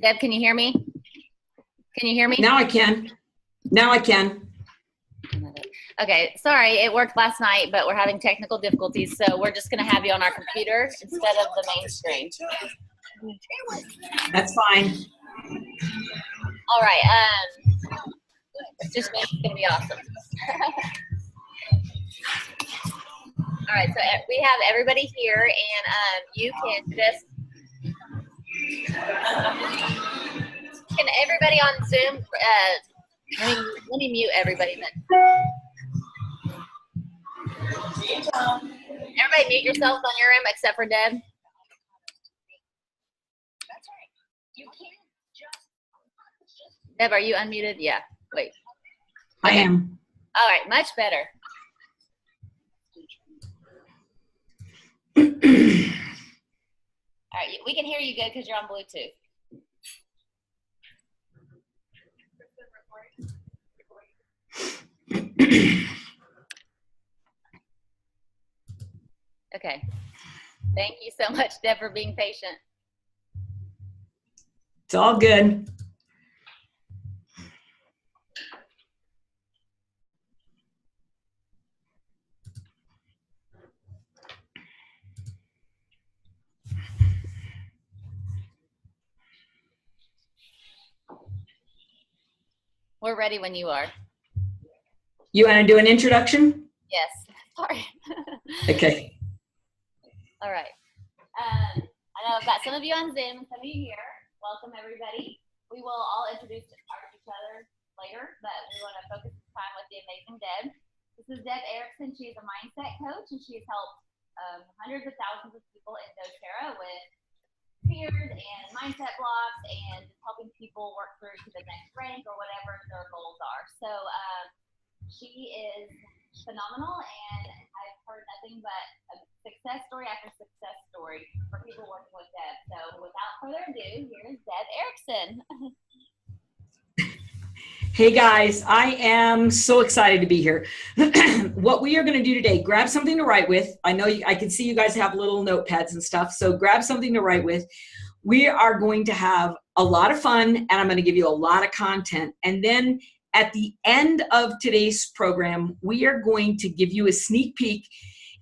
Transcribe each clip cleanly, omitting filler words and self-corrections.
Deb, can you hear me? Can you hear me? Now I can. Now I can. Okay, sorry, it worked last night, but we're having technical difficulties, so we're just going to have you on our computer instead of the main screen. That's fine. All right, it's just going to be awesome. All right, so we have everybody here, and you can just, can everybody on Zoom, let me mute everybody then. Everybody mute yourselves on your end except for Deb. Deb, are you unmuted? Yeah, wait. Okay. I am. All right, much better. All right, we can hear you good because you're on Bluetooth. Okay. Thank you so much, Deb, for being patient. It's all good. We're ready when you are. You want to do an introduction? Yes. Sorry. Okay. All right. I know I've got some of you on Zoom and some of you here. Welcome, everybody. We will all introduce each other later, but we want to focus this time with the amazing Deb. This is Deb Erickson. She is a mindset coach, and she has helped hundreds of thousands of people in doTERRA with fears and mindset blocks and just helping people work through to the next rank or whatever their goals are. So she is phenomenal, and I've heard nothing but a success story after success story for people working with Deb. So without further ado, here's Deb Erickson. Hey guys, I am so excited to be here. What we are going to do today, grab something to write with. I know I can see you guys have little notepads and stuff, so grab something to write with. We are going to have a lot of fun, and I'm going to give you a lot of content. And then at the end of today's program, we are going to give you a sneak peek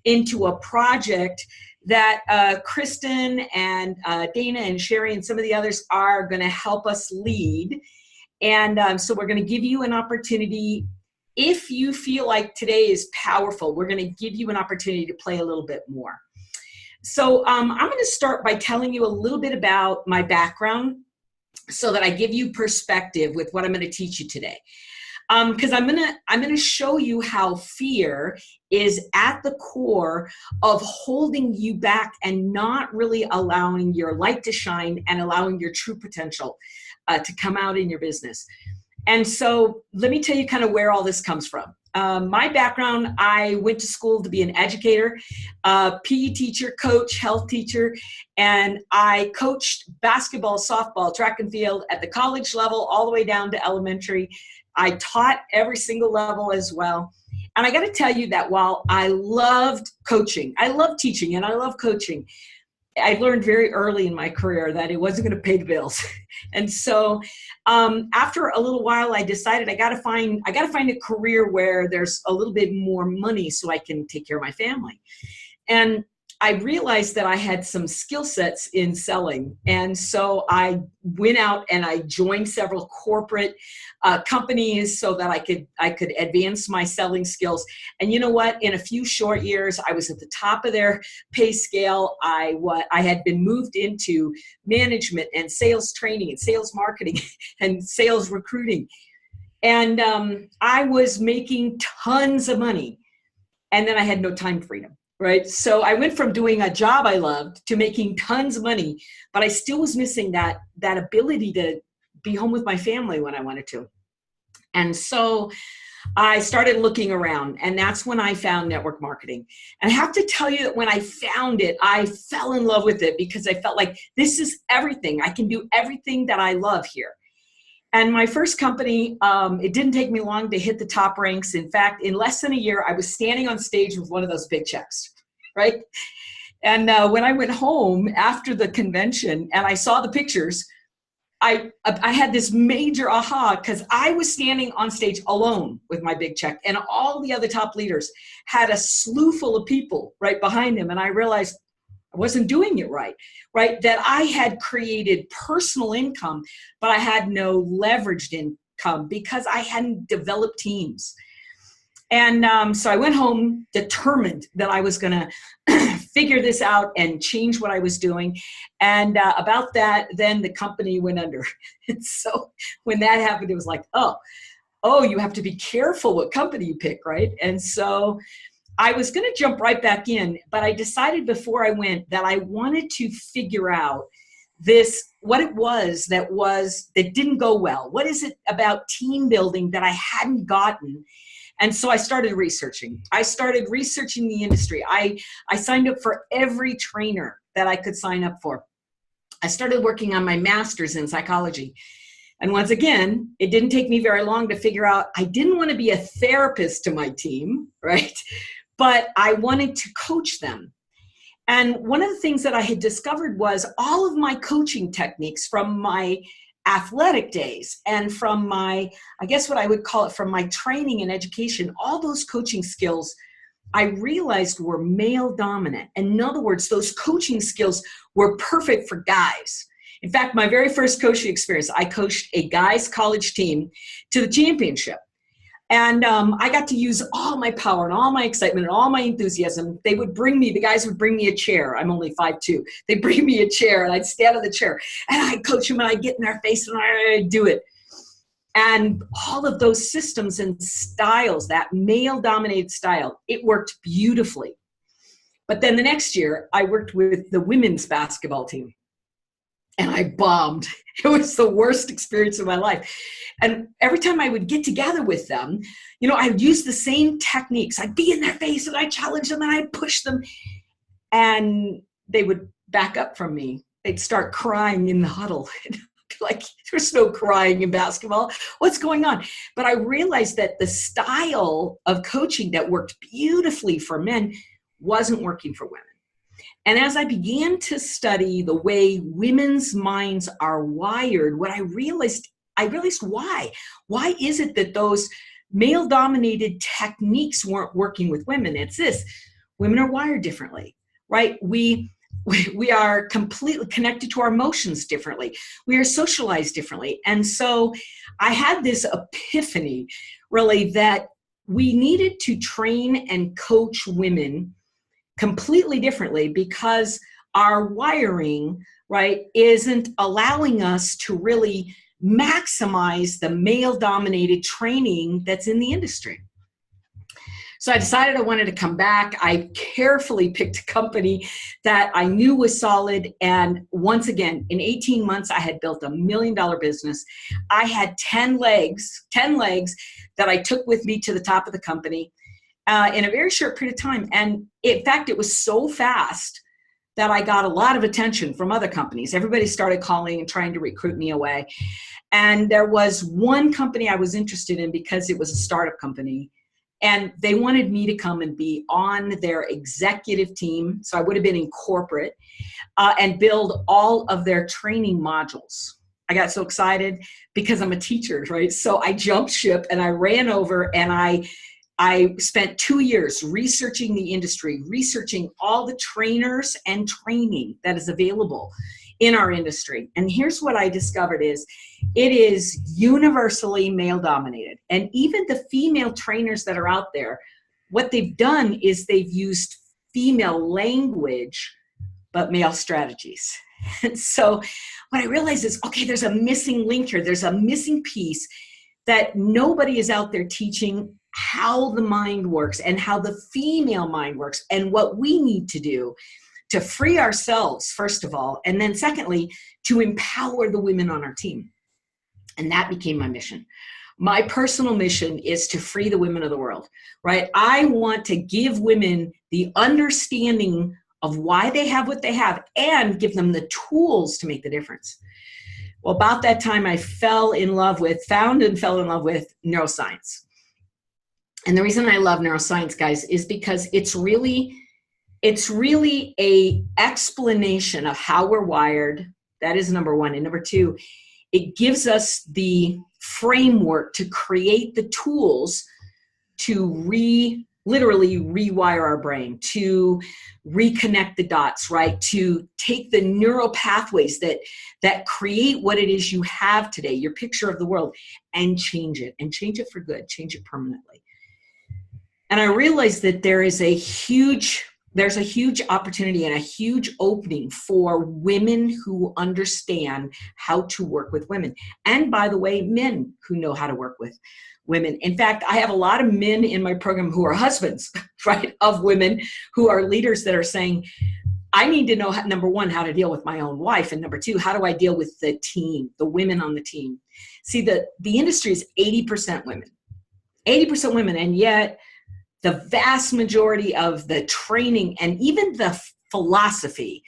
into a project that Kristen and Dana and Sherry and some of the others are going to help us lead. And so we're going to give you an opportunity. If you feel like today is powerful, we're going to give you an opportunity to play a little bit more. So I'm going to start by telling you a little bit about my background so that I give you perspective with what I'm going to teach you today. Because I'm gonna show you how fear is at the core of holding you back and not really allowing your light to shine and allowing your true potential to come out in your business. And so let me tell you kind of where all this comes from. My background, I went to school to be an educator, PE teacher, coach, health teacher, and I coached basketball, softball, track and field at the college level all the way down to elementary. I taught every single level as well. And I got to tell you that while I loved coaching, I love teaching and I love coaching, I learned very early in my career that it wasn't going to pay the bills. And so after a little while, I decided I got to find a career where there's a little bit more money so I can take care of my family. And I realized that I had some skill sets in selling. And so I went out and I joined several corporate companies so that I could advance my selling skills. And you know what? In a few short years, I was at the top of their pay scale. I had been moved into management and sales training and sales marketing and sales recruiting. And I was making tons of money. And then I had no time freedom. Right. So I went from doing a job I loved to making tons of money, but I still was missing that ability to be home with my family when I wanted to. And so I started looking around, and that's when I found network marketing. And I have to tell you that when I found it, I fell in love with it because I felt like this is everything. I can do everything that I love here. And my first company, it didn't take me long to hit the top ranks. In fact, in less than a year, I was standing on stage with one of those big checks, right? And when I went home after the convention and I saw the pictures, I had this major aha because I was standing on stage alone with my big check, and all the other top leaders had a slew full of people right behind them. And I realized I wasn't doing it right? That I had created personal income, but I had no leveraged income because I hadn't developed teams. And so I went home determined that I was going to figure this out and change what I was doing. And about that, then the company went under. And so when that happened, it was like, oh, you have to be careful what company you pick, right? And so I was going to jump right back in, but I decided before I went that I wanted to figure out what it was that didn't go well. What is it about team building that I hadn't gotten? And so I started researching. I started researching the industry. I signed up for every trainer that I could sign up for. I started working on my master's in psychology. And once again, it didn't take me very long to figure out I didn't want to be a therapist to my team, right? But I wanted to coach them. And one of the things that I had discovered was all of my coaching techniques from my athletic days and from my, I guess what I would call it, from my training and education, all those coaching skills I realized were male dominant. And in other words, those coaching skills were perfect for guys. In fact, my very first coaching experience, I coached a guys' college team to the championship. And I got to use all my power and all my excitement and all my enthusiasm. The guys would bring me a chair. I'm only 5'2". They'd bring me a chair and I'd stand on the chair and I'd coach them and I'd get in their face and I'd do it. And all of those systems and styles, that male-dominated style, it worked beautifully. But then the next year, I worked with the women's basketball team. And I bombed. It was the worst experience of my life. And every time I would get together with them, I would use the same techniques. I'd be in their face and I'd challenge them and I'd push them. And they would back up from me. They'd start crying in the huddle. Like, there's no crying in basketball. What's going on? But I realized that the style of coaching that worked beautifully for men wasn't working for women. And as I began to study the way women's minds are wired, what I realized why. Why is it that those male-dominated techniques weren't working with women? It's this: women are wired differently, right? We are completely connected to our emotions differently. We are socialized differently. And so I had this epiphany, really, that we needed to train and coach women completely differently because our wiring, right, isn't allowing us to really maximize the male-dominated training that's in the industry. So I decided I wanted to come back. I carefully picked a company that I knew was solid. And once again, in 18 months, I had built $1 million business. I had 10 legs that I took with me to the top of the company in a very short period of time. And in fact, it was so fast that I got a lot of attention from other companies. Everybody started calling and trying to recruit me away. And there was one company I was interested in because it was a startup company. And they wanted me to come and be on their executive team. So I would have been in corporate and build all of their training modules. I got so excited because I'm a teacher, right? So I jumped ship and I ran over and I spent 2 years researching the industry, researching all the trainers and training that is available in our industry. And here's what I discovered is it is universally male dominated. And even the female trainers that are out there, what they've done is they've used female language, but male strategies. And so what I realized is, okay, there's a missing link here. There's a missing piece that nobody is out there teaching how the mind works and how the female mind works and what we need to do to free ourselves, first of all, and then secondly, to empower the women on our team. And that became my mission. My personal mission is to free the women of the world, right? I want to give women the understanding of why they have what they have and give them the tools to make the difference. Well, about that time, I found and fell in love with neuroscience. And the reason I love neuroscience, guys, is because it's really a explanation of how we're wired. That is number one. And number two, It gives us the framework to create the tools to literally rewire our brain, to reconnect the dots, right? To take the neural pathways that create what it is you have today, your picture of the world, and change it for good, change it permanently. And I realized that there's a huge opportunity and a huge opening for women who understand how to work with women. And by the way, men who know how to work with women. In fact, I have a lot of men in my program who are husbands, right, of women who are leaders that are saying, I need to know, number one, how to deal with my own wife. And number two, how do I deal with the team, the women on the team? See, the industry is 80% women, 80% women. And yet the vast majority of the training and even the philosophy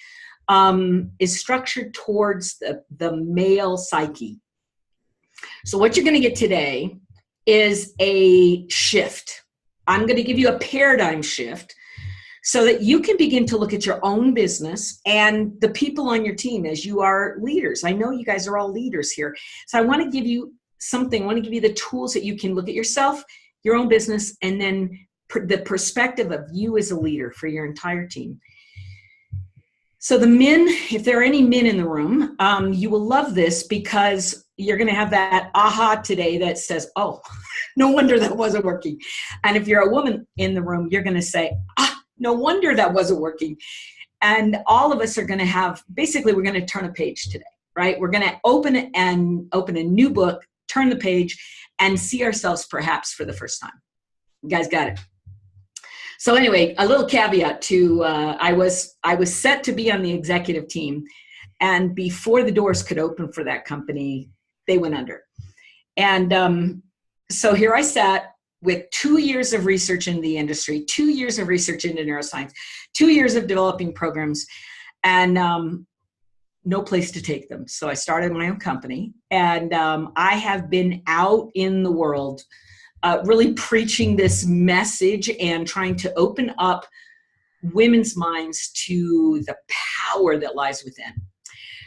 is structured towards the male psyche. So what you're going to get today is a shift. I'm going to give you a paradigm shift so that you can begin to look at your own business and the people on your team as you are leaders. I know you guys are all leaders here. So I want to give you something. I want to give you the tools that you can look at yourself, your own business, and then the perspective of you as a leader for your entire team. So the men, if there are any men in the room, you will love this because you're going to have that aha today that says, oh, no wonder that wasn't working. And if you're a woman in the room, you're going to say, no wonder that wasn't working. And all of us are going to have, basically, we're going to turn a page today, right? We're going to open a new book, turn the page, and see ourselves perhaps for the first time. You guys got it? So anyway, a little caveat to, I was set to be on the executive team, and before the doors could open for that company, they went under. And so here I sat with 2 years of research in the industry, 2 years of research into neuroscience, 2 years of developing programs, and no place to take them. So I started my own company, and I have been out in the world really preaching this message and trying to open up women's minds to the power that lies within.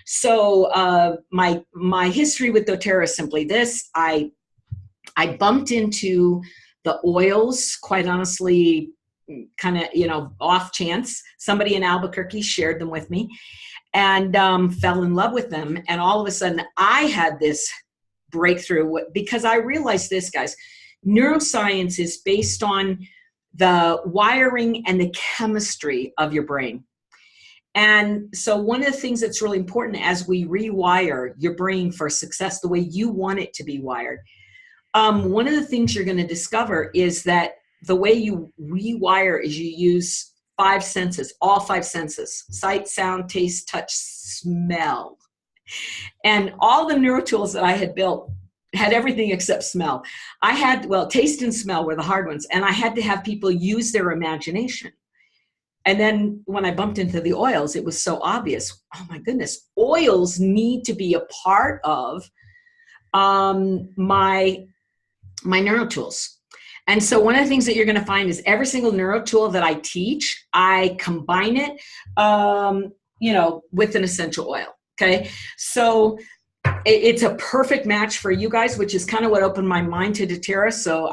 So my history with doTERRA is simply this. I bumped into the oils, quite honestly, kind of, off chance. Somebody in Albuquerque shared them with me and fell in love with them. And all of a sudden I had this breakthrough because I realized this, guys. Neuroscience is based on the wiring and the chemistry of your brain. And so one of the things that's really important as we rewire your brain for success, the way you want it to be wired, one of the things you're going to discover is that the way you rewire is you use 5 senses, all 5 senses: sight, sound, taste, touch, smell. And all the neurotools that I had built had everything except smell. Taste and smell were the hard ones. And I had to have people use their imagination. And then when I bumped into the oils, it was so obvious. Oh my goodness, oils need to be a part of my neurotools. And so one of the things that you're going to find is every single neurotool that I teach, I combine it, with an essential oil. Okay. So it's a perfect match for you guys, which is kind of what opened my mind to doTERRA. So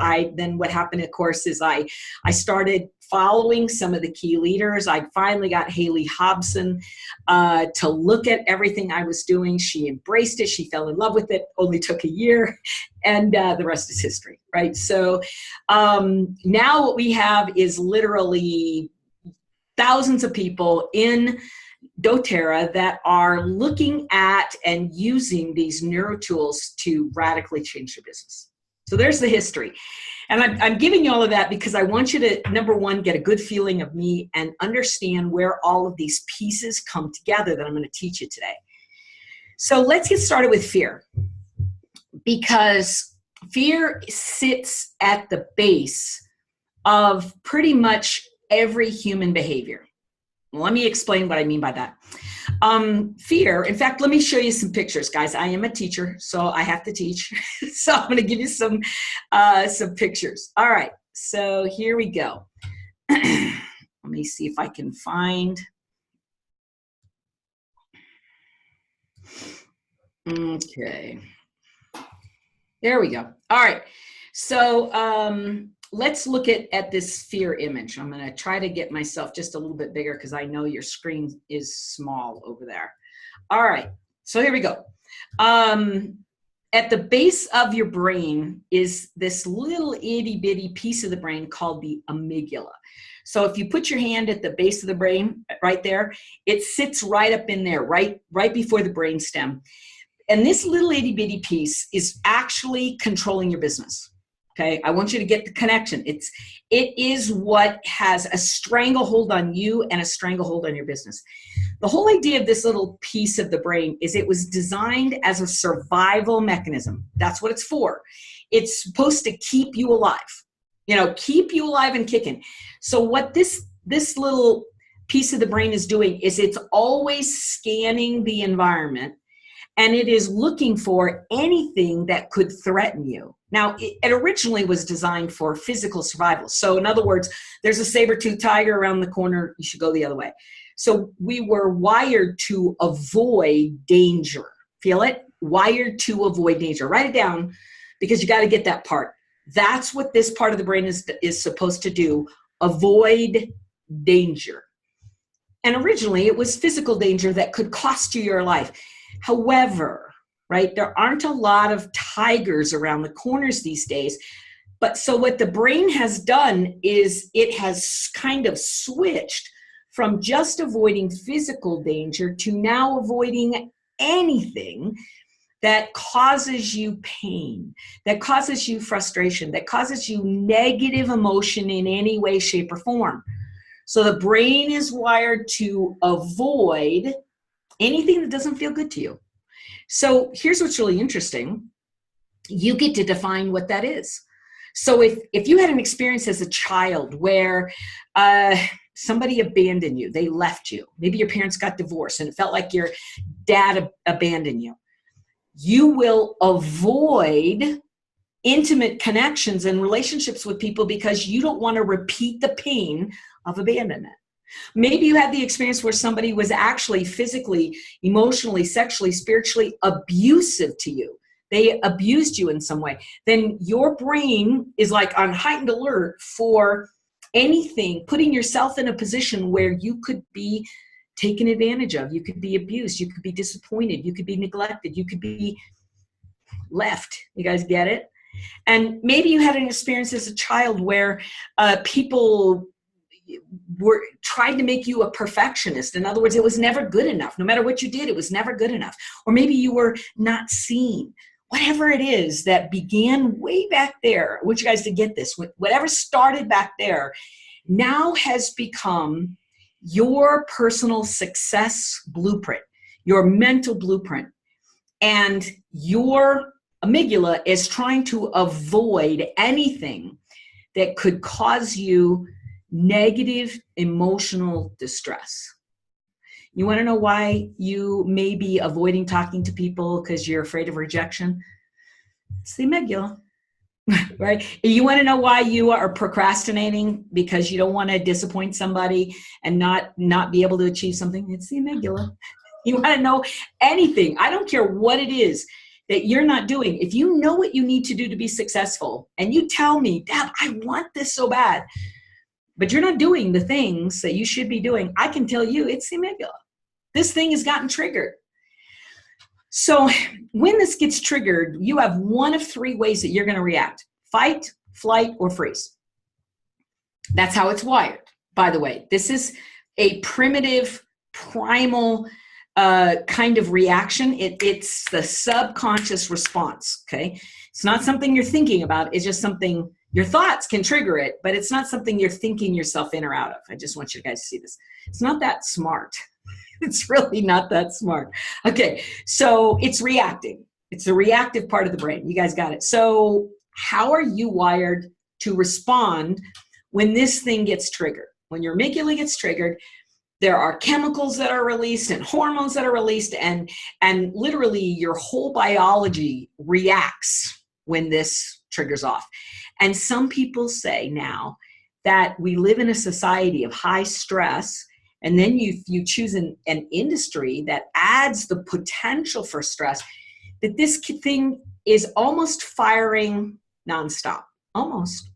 what happened, of course, is I started following some of the key leaders. I finally got Haley Hobson to look at everything I was doing. She embraced it. She fell in love with it. Only took a year, and the rest is history, right? So now what we have is literally thousands of people in doTERRA that are looking at and using these neurotools to radically change their business. So there's the history. And I'm giving you all of that because I want you to, number one, get a good feeling of me and understand where all of these pieces come together that I'm going to teach you today. So let's get started with fear, because fear sits at the base of pretty much every human behavior. Let me explain what I mean by that. Fear, in fact, let me show you some pictures, guys. I am a teacher, so I have to teach. So I'm going to give you some pictures. All right, so here we go. Let me see if I can find. Okay. There we go. All right. So let's look at this sphere image. I'm going to try to get myself just a little bit bigger because I know your screen is small over there. All right. So here we go. At the base of your brain is this little itty bitty piece of the brain called the amygdala. So if you put your hand at the base of the brain right there, it sits right up in there, right before the brainstem. And this little itty bitty piece is actually controlling your business. Okay, I want you to get the connection. It is what has a stranglehold on you and a stranglehold on your business. The whole idea of this little piece of the brain is it was designed as a survival mechanism. That's what it's for. It's supposed to keep you alive, keep you alive and kicking. So what this little piece of the brain is doing is it's always scanning the environment, and it is looking for anything that could threaten you. Now, it originally was designed for physical survival. So in other words, there's a saber-toothed tiger around the corner, you should go the other way. So we were wired to avoid danger. Feel it? Wired to avoid danger. Write it down because you got to get that part. That's what this part of the brain is supposed to do. Avoid danger. And originally it was physical danger that could cost you your life. However, right, there aren't a lot of tigers around the corners these days. But so what the brain has done is it has kind of switched from just avoiding physical danger to now avoiding anything that causes you pain, that causes you frustration, that causes you negative emotion in any way, shape, or form. So the brain is wired to avoid anything that doesn't feel good to you. So here's what's really interesting. You get to define what that is. So if you had an experience as a child where somebody abandoned you, they left you, maybe your parents got divorced and it felt like your dad abandoned you, you will avoid intimate connections and relationships with people because you don't want to repeat the pain of abandonment. Maybe you had the experience where somebody was actually physically, emotionally, sexually, spiritually abusive to you. They abused you in some way. Then your brain is like on heightened alert for anything, putting yourself in a position where you could be taken advantage of. You could be abused. You could be disappointed. You could be neglected. You could be left. You guys get it? And maybe you had an experience as a child where people were trying to make you a perfectionist. In other words, it was never good enough. No matter what you did, it was never good enough. Or maybe you were not seen. Whatever it is that began way back there, I want you guys to get this, whatever started back there now has become your personal success blueprint, your mental blueprint. And your amygdala is trying to avoid anything that could cause you negative emotional distress. You want to know why you may be avoiding talking to people because you're afraid of rejection? It's the amygdala, right? You want to know why you are procrastinating because you don't want to disappoint somebody and not be able to achieve something? It's the amygdala. You want to know anything. I don't care what it is that you're not doing. If you know what you need to do to be successful and you tell me, Dad, I want this so bad, but you're not doing the things that you should be doing, I can tell you it's the amygdala. This thing has gotten triggered. So when this gets triggered, you have one of three ways that you're going to react: fight, flight, or freeze. That's how it's wired, by the way. This is a primitive, primal kind of reaction. It's the subconscious response, okay? It's not something you're thinking about. It's just something, your thoughts can trigger it, but it's not something you're thinking yourself in or out of. I just want you guys to see this. It's not that smart. It's really not that smart. Okay, so it's reacting. It's the reactive part of the brain. You guys got it. So how are you wired to respond when this thing gets triggered? When your amygdala gets triggered, there are chemicals that are released and hormones that are released, and literally your whole biology reacts when this triggers off. And some people say now that we live in a society of high stress, and then you choose an industry that adds the potential for stress. that this thing is almost firing nonstop, almost.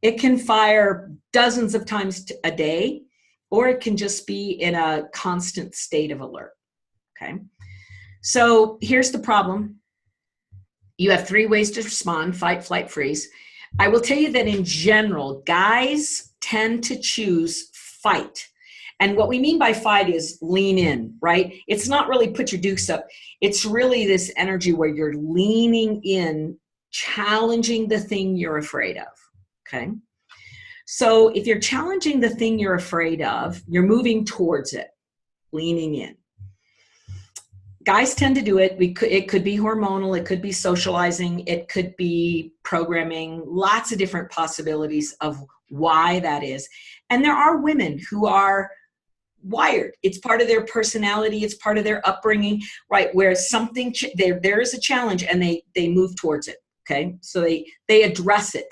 It can fire dozens of times a day, or it can just be in a constant state of alert, okay? So here's the problem. You have 3 ways to respond: fight, flight, freeze. I will tell you that in general, guys tend to choose fight. And what we mean by fight is lean in, right? It's not really put your dukes up. It's really this energy where you're leaning in, challenging the thing you're afraid of, okay? So if you're challenging the thing you're afraid of, you're moving towards it, leaning in. Guys tend to do it. It could be hormonal, it could be socializing, it could be programming, lots of different possibilities of why that is. And there are women who are wired. It's part of their personality, it's part of their upbringing, right? Where something, there is a challenge and they move towards it, okay? So they address it.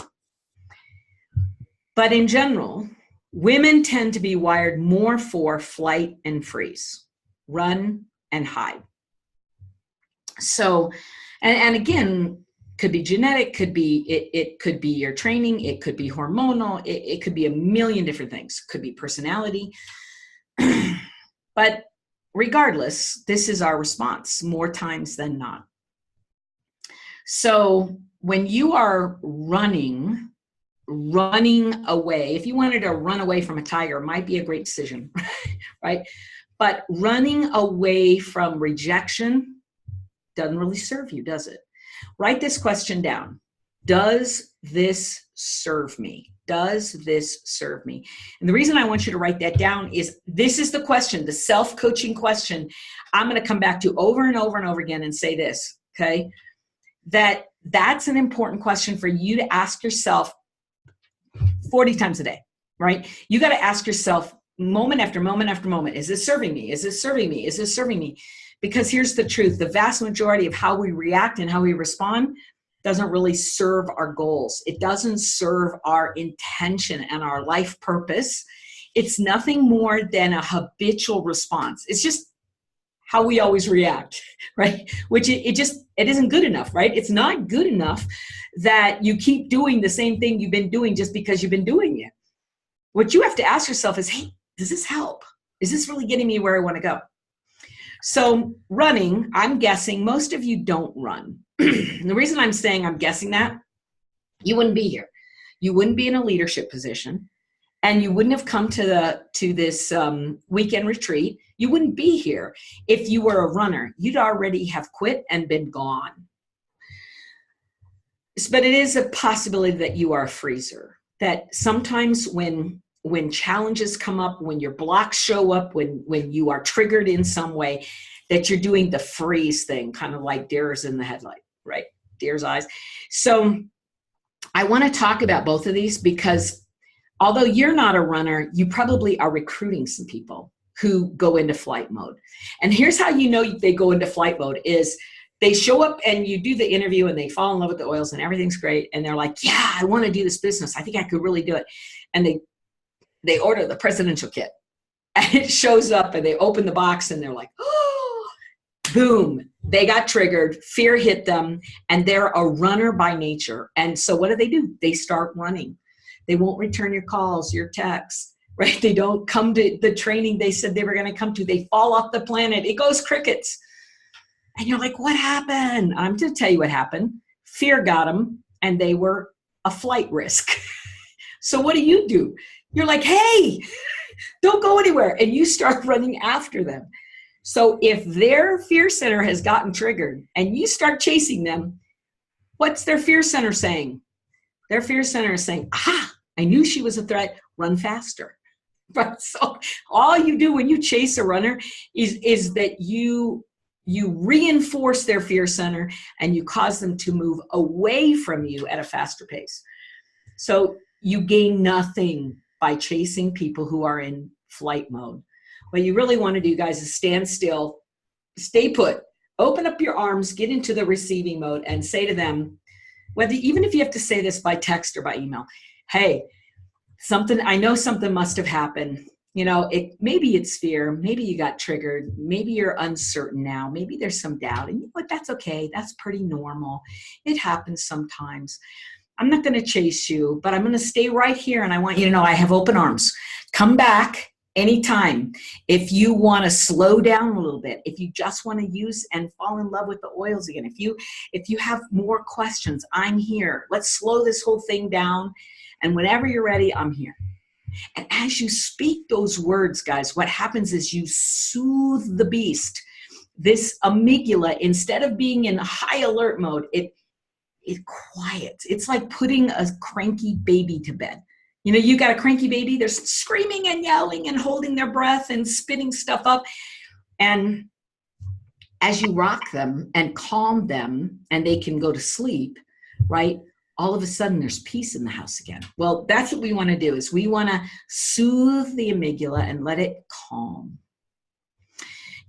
But in general, women tend to be wired more for flight and freeze, run and hide. So, and again, could be genetic, could be, it could be your training, it could be hormonal, it could be a million different things, could be personality. But regardless, this is our response more times than not. So when you are running away, if you wanted to run away from a tiger, it might be a great decision, right? But running away from rejection doesn't really serve you, does it? Write this question down. Does this serve me? Does this serve me? And the reason I want you to write that down is this is the question, the self-coaching question I'm going to come back to over and over and over again and say this, okay? That's an important question for you to ask yourself 40 times a day, right? You got to ask yourself moment after moment after moment, is this serving me? Is this serving me? Is this serving me? Because here's the truth, the vast majority of how we react and how we respond doesn't really serve our goals. It doesn't serve our intention and our life purpose. It's nothing more than a habitual response. It's just how we always react, right? Which it isn't good enough, right? It's not good enough that you keep doing the same thing you've been doing just because you've been doing it. What you have to ask yourself is, hey, does this help? Is this really getting me where I want to go? So running, I'm guessing most of you don't run. The reason I'm saying I'm guessing that, you wouldn't be here. You wouldn't be in a leadership position, and you wouldn't have come to this weekend retreat. You wouldn't be here if you were a runner. You'd already have quit and been gone. But it is a possibility that you are a freezer, that sometimes when challenges come up, when your blocks show up, when you are triggered in some way, that you're doing the freeze thing, kind of like deers in the headlight, right? Deer's eyes. So I want to talk about both of these because although you're not a runner, you probably are recruiting some people who go into flight mode. And here's how you know they go into flight mode is they show up and you do the interview and they fall in love with the oils and everything's great. And they're like, yeah, I want to do this business. I think I could really do it. And they order the presidential kit and it shows up and they open the box and they're like, oh, boom, they got triggered, fear hit them, and they're a runner by nature. And so what do? They start running. They won't return your calls, your texts, right? They don't come to the training they said they were going to come to. They fall off the planet. It goes crickets. And you're like, what happened? I'm going to tell you what happened. Fear got them and they were a flight risk. So what do? You're like, hey, don't go anywhere. And you start running after them. So if their fear center has gotten triggered and you start chasing them, what's their fear center saying? Their fear center is saying, aha, I knew she was a threat, run faster. Right? So all you do when you chase a runner is that you reinforce their fear center and you cause them to move away from you at a faster pace. So you gain nothing by chasing people who are in flight mode. What you really want to do, guys, is stand still, stay put, open up your arms, get into the receiving mode and say to them, even if you have to say this by text or by email, hey, I know something must have happened. Maybe it's fear. Maybe you got triggered. Maybe you're uncertain now. Maybe there's some doubt. And you know what? That's okay. That's pretty normal. It happens sometimes. I'm not going to chase you, but I'm going to stay right here. And I want you to know I have open arms. Come back anytime. If you want to slow down a little bit, if you just want to use and fall in love with the oils again, if you have more questions, I'm here. Let's slow this whole thing down. And whenever you're ready, I'm here. And as you speak those words, guys, what happens is you soothe the beast. This amygdala, instead of being in high alert mode, it quiets. It's like putting a cranky baby to bed. You got a cranky baby, they're screaming and yelling and holding their breath and spitting stuff up. And as you rock them and calm them and they can go to sleep, right? All of a sudden there's peace in the house again. Well, that's what we want to do, is we want to soothe the amygdala and let it calm.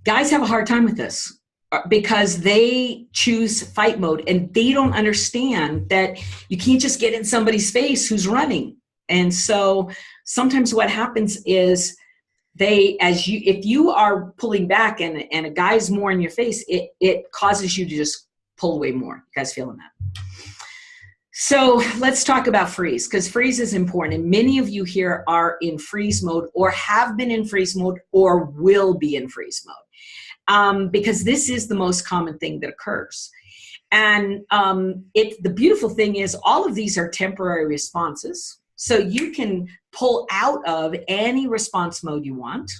Guys have a hard time with this because they choose fight mode and they don't understand that you can't just get in somebody's face who's running. And so sometimes what happens is if you are pulling back and a guy's more in your face, it causes you to just pull away more. You guys feeling that? So let's talk about freeze, because freeze is important. And many of you here are in freeze mode or have been in freeze mode or will be in freeze mode, because this is the most common thing that occurs. And the beautiful thing is all of these are temporary responses. So you can pull out of any response mode you want.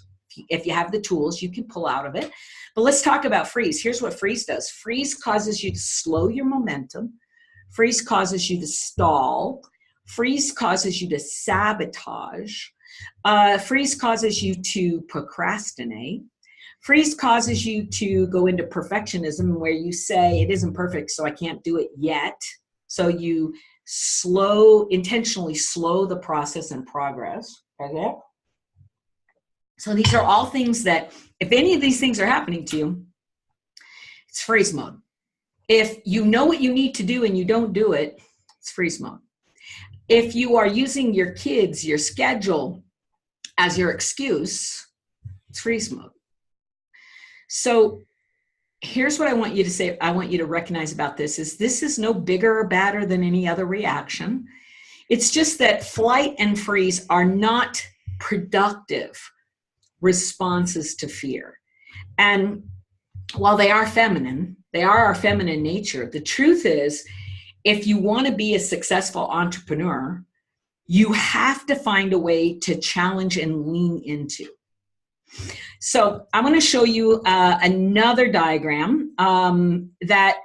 If you have the tools, you can pull out of it. But let's talk about freeze. Here's what freeze does. Freeze causes you to slow your momentum. Freeze causes you to stall. Freeze causes you to sabotage. Freeze causes you to procrastinate. Freeze causes you to go into perfectionism, where you say it isn't perfect, so I can't do it yet. So you intentionally slow the process and progress. Okay? So these are all things that, if any of these things are happening to you, it's freeze mode. If you know what you need to do and you don't do it, it's freeze mode. If you are using your kids, your schedule as your excuse, it's freeze mode. So here's what I want you to say. I want you to recognize about this is no bigger or badder than any other reaction. It's just that flight and freeze are not productive responses to fear. And while they are feminine, they are our feminine nature. The truth is, if you want to be a successful entrepreneur, you have to find a way to challenge and lean into. So I'm going to show you another diagram that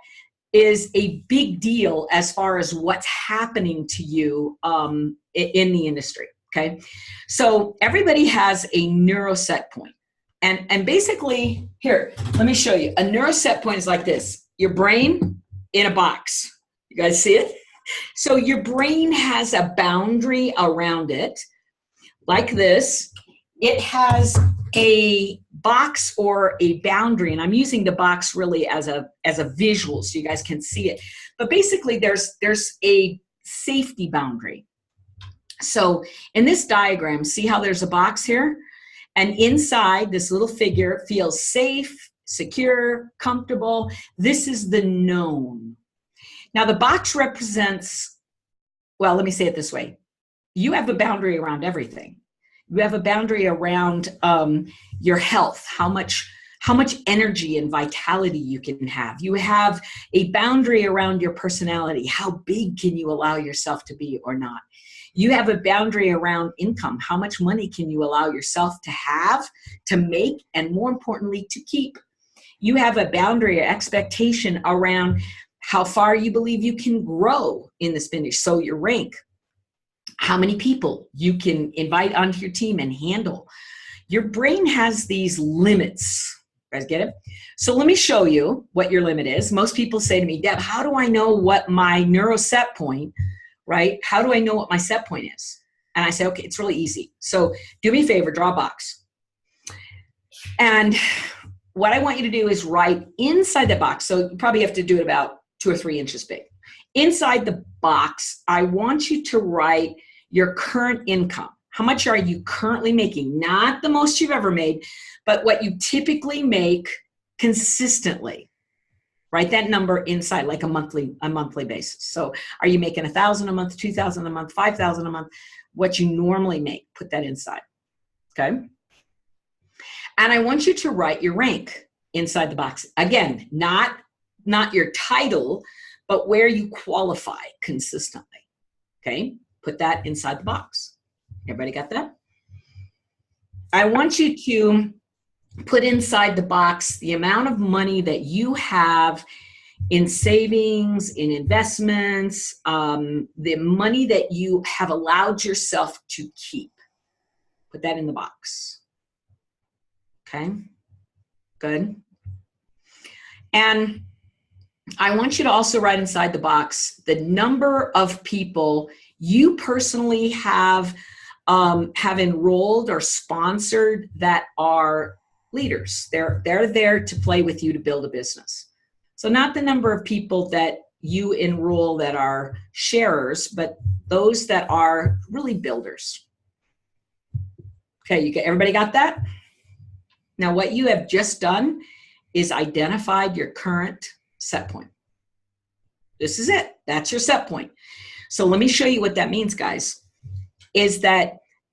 is a big deal as far as what's happening to you in the industry. Okay, so everybody has a neuroset point. And basically, here, let me show you. A neuroset point is like this. Your brain in a box. You guys see it? So your brain has a boundary around it, like this. It has a box or a boundary, and I'm using the box really as a visual so you guys can see it. But basically, there's a safety boundary. So in this diagram, see how there's a box here? And inside, this little figure feels safe, secure, comfortable. This is the known. Now, the box represents, well, let me say it this way. You have a boundary around everything. You have a boundary around your health, how much energy and vitality you can have. You have a boundary around your personality. How big can you allow yourself to be or not? You have a boundary around income. How much money can you allow yourself to have, to make, and more importantly, to keep? You have a boundary or expectation around how far you believe you can grow in this business. So your rank, how many people you can invite onto your team and handle. Your brain has these limits. You guys get it? So let me show you what your limit is. Most people say to me, Deb, how do I know what my neuro set point, right? How do I know what my set point is? And I say, okay, it's really easy. So do me a favor, draw a box. And what I want you to do is write inside the box. So you probably have to do it about 2 or 3 inches big. Inside the box, I want you to write your current income. How much are you currently making? Not the most you've ever made, but what you typically make consistently. Write that number inside, like a monthly basis. So are you making 1,000 a month, 2,000 a month, 5,000 a month? What you normally make, put that inside. Okay. And I want you to write your rank inside the box. Again, not your title, but where you qualify consistently. Okay. Put that inside the box. Everybody got that? I want you to put inside the box the amount of money that you have in savings, in investments, the money that you have allowed yourself to keep. Put that in the box. Okay, good. And I want you to also write inside the box the number of people you personally have enrolled or sponsored that are leaders. They're there to play with you to build a business. So not the number of people that you enroll that are sharers, but those that are really builders. Okay, everybody got that? Now what you have just done is identified your current set point. This is it. That's your set point. So let me show you what that means, guys.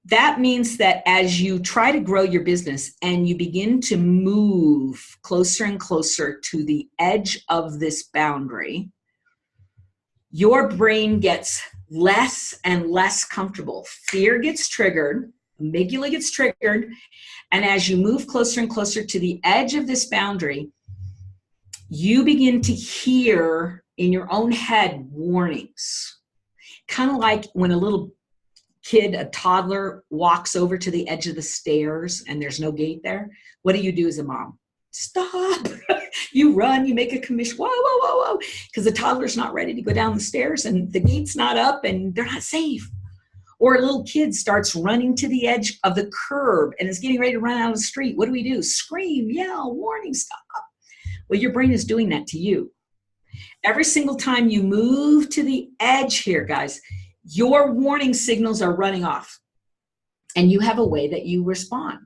That means that as you try to grow your business and you begin to move closer and closer to the edge of this boundary, your brain gets less and less comfortable. Fear gets triggered, amygdala gets triggered, and as you move closer and closer to the edge of this boundary, you begin to hear in your own head warnings. Kind of like when a little kid, a toddler, walks over to the edge of the stairs and there's no gate there. What do you do as a mom? Stop. You run, you make a commission. Whoa, whoa, whoa, whoa. Because the toddler's not ready to go down the stairs and the gate's not up and they're not safe. Or a little kid starts running to the edge of the curb and is getting ready to run out of the street. What do? Scream, yell, warning, stop. Well, your brain is doing that to you. Every single time you move to the edge here, guys, your warning signals are running off. And you have a way that you respond.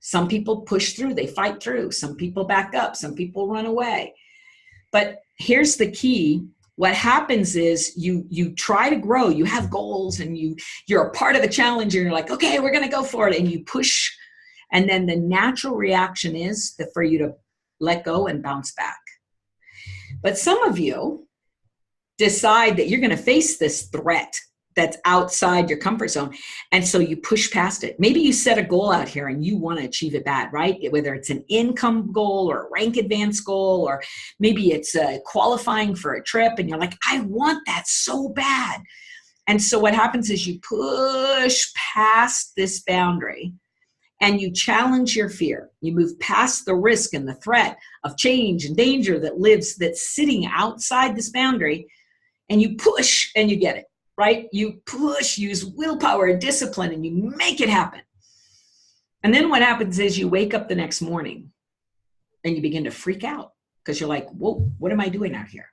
Some people push through, they fight through. Some people back up, some people run away. But here's the key. What happens is you try to grow, you have goals and you're a part of the challenge and you're like, okay, we're gonna go for it. And you push. And then the natural reaction is for you to let go and bounce back. But some of you decide that you're going to face this threat that's outside your comfort zone. And so you push past it. Maybe you set a goal out here and you want to achieve it bad, right? Whether it's an income goal or a rank advance goal, or maybe it's qualifying for a trip and you're like, I want that so bad. And so what happens is you push past this boundary and you challenge your fear. You move past the risk and the threat of change and danger that's sitting outside this boundary, and you push and you get it, right? You push, use willpower and discipline, and you make it happen. And then what happens is you wake up the next morning and you begin to freak out because you're like, whoa, what am I doing out here?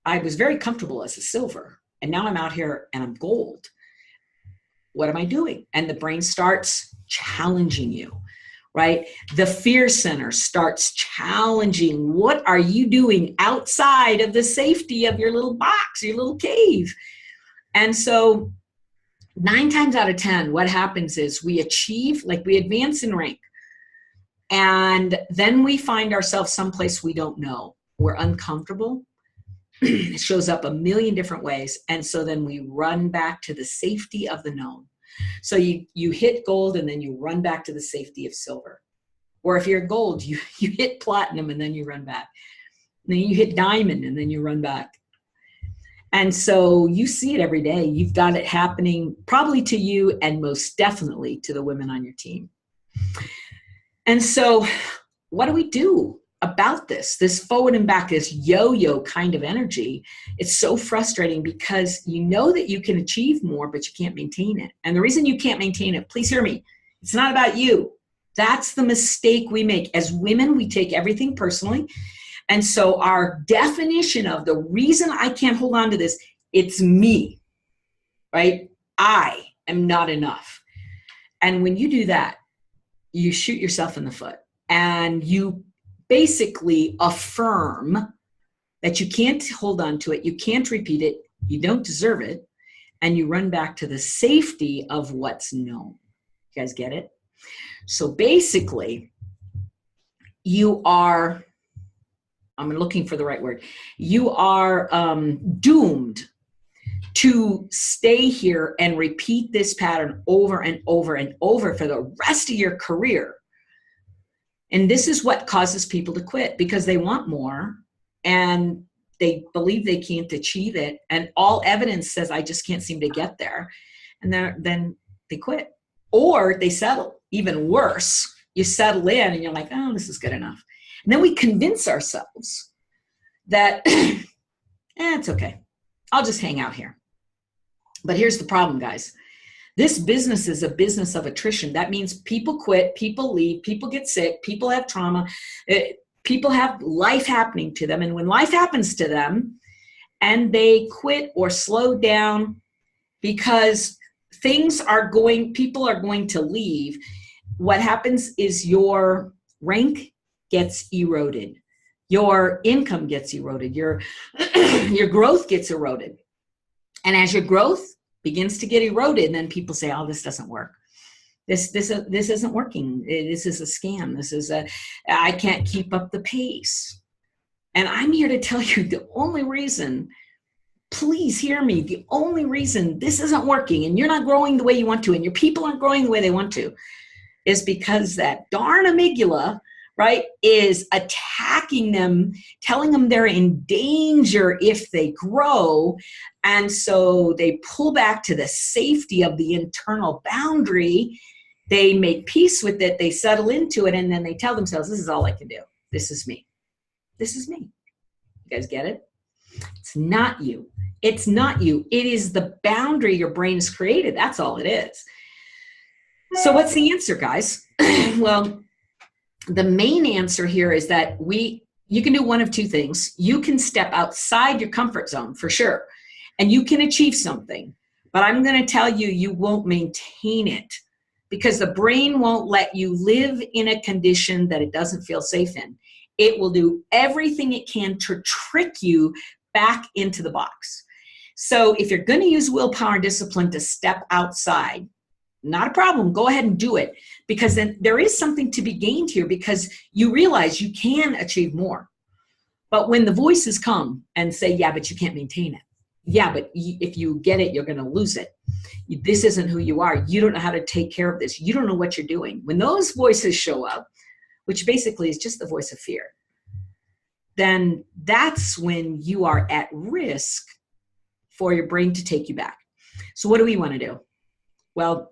I was very comfortable as a silver, and now I'm out here and I'm gold. What am I doing? And the brain starts challenging you, right? The fear center starts challenging. What are you doing outside of the safety of your little box, your little cave? And so 9 times out of 10, what happens is we advance in rank. And then we find ourselves someplace we don't know. We're uncomfortable. It shows up a million different ways. And so then we run back to the safety of the known. So you hit gold and then you run back to the safety of silver. Or if you're gold, you hit platinum and then you run back. And then you hit diamond and then you run back. And so you see it every day. You've got it happening probably to you and most definitely to the women on your team. And so what do we do about this forward and back, this yo-yo kind of energy? It's so frustrating because you know that you can achieve more, but you can't maintain it. And the reason you can't maintain it, please hear me, it's not about you. That's the mistake we make. As women, we take everything personally. And so our definition of the reason I can't hold on to this, it's me, right? I am not enough. And when you do that, you shoot yourself in the foot, and you basically affirm that you can't hold on to it, you can't repeat it, you don't deserve it, and you run back to the safety of what's known. You guys get it? So basically, you are, I'm looking for the right word, you are doomed to stay here and repeat this pattern over and over and over for the rest of your career. And this is what causes people to quit, because they want more and they believe they can't achieve it. And all evidence says, I just can't seem to get there. And then they quit, or they settle. Even worse, you settle in and you're like, oh, this is good enough. And then we convince ourselves that it's okay. I'll just hang out here. But here's the problem, guys. This business is a business of attrition. That means people quit, people leave, people get sick, people have trauma, people have life happening to them. And when life happens to them and they quit or slow down because people are going to leave, what happens is your rank gets eroded. Your income gets eroded. Your growth gets eroded. And as your growth begins to get eroded, then people say, oh, this doesn't work. This isn't working. This is a scam. I can't keep up the pace. And I'm here to tell you the only reason, please hear me, the only reason this isn't working and you're not growing the way you want to and your people aren't growing the way they want to is because that darn amygdala, right, is attacking them, telling them they're in danger if they grow. And so they pull back to the safety of the internal boundary. They make peace with it. They settle into it. And then they tell themselves, this is all I can do. This is me. This is me. You guys get it? It's not you. It's not you. It is the boundary your brain has created. That's all it is. So what's the answer, guys? Well, the main answer here is that you can do one of two things. You can step outside your comfort zone for sure, and you can achieve something, but I'm going to tell you, you won't maintain it because the brain won't let you live in a condition that it doesn't feel safe in. It will do everything it can to trick you back into the box. So if you're going to use willpower and discipline to step outside, not a problem. Go ahead and do it, because then there is something to be gained here, because you realize you can achieve more. But when the voices come and say, yeah, but you can't maintain it. Yeah, but if you get it, you're going to lose it. This isn't who you are. You don't know how to take care of this. You don't know what you're doing. When those voices show up, which basically is just the voice of fear, then that's when you are at risk for your brain to take you back. So what do we want to do? Well,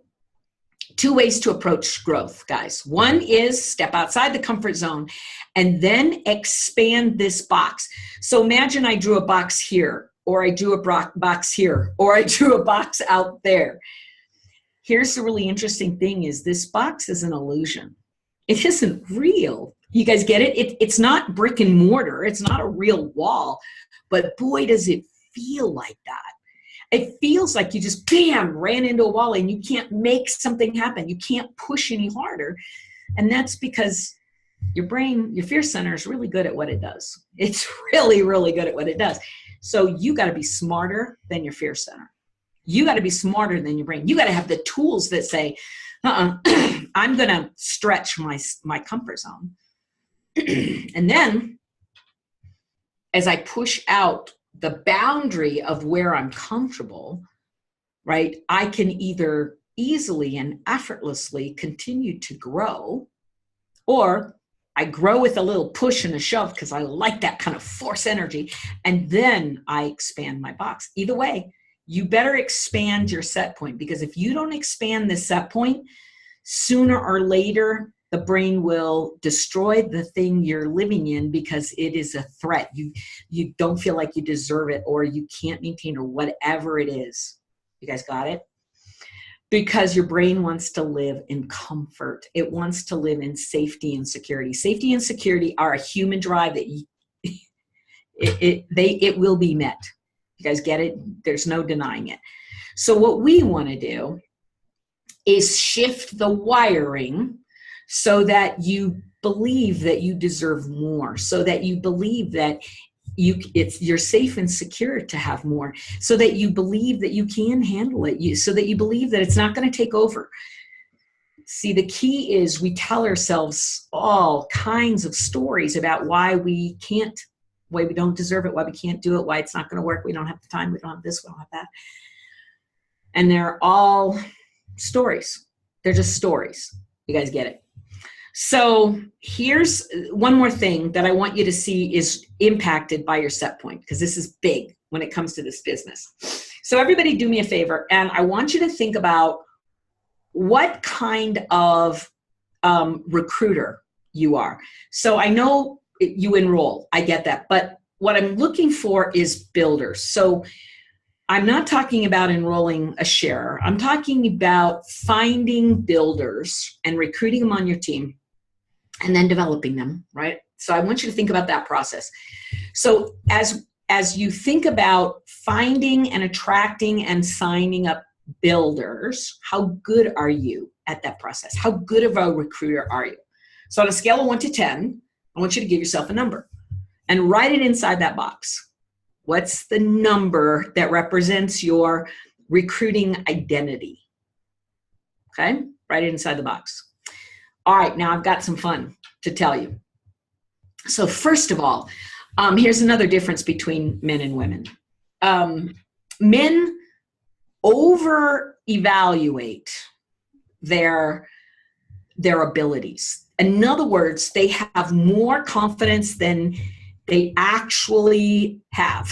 two ways to approach growth, guys. One is step outside the comfort zone and then expand this box. So imagine I drew a box here, or I drew a box here, or I drew a box out there. Here's the really interesting thing is this box is an illusion. It isn't real. You guys get it? It's not brick and mortar. It's not a real wall, but boy, does it feel like that. It feels like you just, bam, ran into a wall and you can't make something happen. You can't push any harder. And that's because your brain, your fear center is really good at what it does. It's really, really good at what it does. So you got to be smarter than your fear center. You got to be smarter than your brain. You got to have the tools that say, I'm going to stretch my comfort zone. And then as I push out the boundary of where I'm comfortable, right, I can either easily and effortlessly continue to grow, or I grow with a little push and a shove because I like that kind of force energy, and then I expand my box. Either way, you better expand your set point, because if you don't expand the set point, sooner or later, the brain will destroy the thing you're living in because it is a threat. You don't feel like you deserve it, or you can't maintain, or whatever it is. You guys got it? Because your brain wants to live in comfort. It wants to live in safety and security. Safety and security are a human drive that it will be met. You guys get it? There's no denying it. So what we want to do is shift the wiring so that you believe that you deserve more, so that you believe that you're safe and secure to have more, so that you believe that you can handle it, so that you believe that it's not going to take over. See, the key is we tell ourselves all kinds of stories about why we can't, why we don't deserve it, why we can't do it, why it's not going to work, we don't have the time, we don't have this, we don't have that. And they're all stories. They're just stories. You guys get it? So here's one more thing that I want you to see is impacted by your set point, because this is big when it comes to this business. So everybody do me a favor, and I want you to think about what kind of recruiter you are. So I know you enroll, I get that, but what I'm looking for is builders. So I'm not talking about enrolling a sharer. I'm talking about finding builders and recruiting them on your team and then developing them, right? So I want you to think about that process. So as you think about finding and attracting and signing up builders, how good are you at that process? How good of a recruiter are you? So on a scale of 1 to 10, I want you to give yourself a number and write it inside that box. What's the number that represents your recruiting identity? Okay, write it inside the box. All right, now I've got some fun to tell you. So first of all, here's another difference between men and women. Men over-evaluate their abilities. In other words, they have more confidence than they actually have.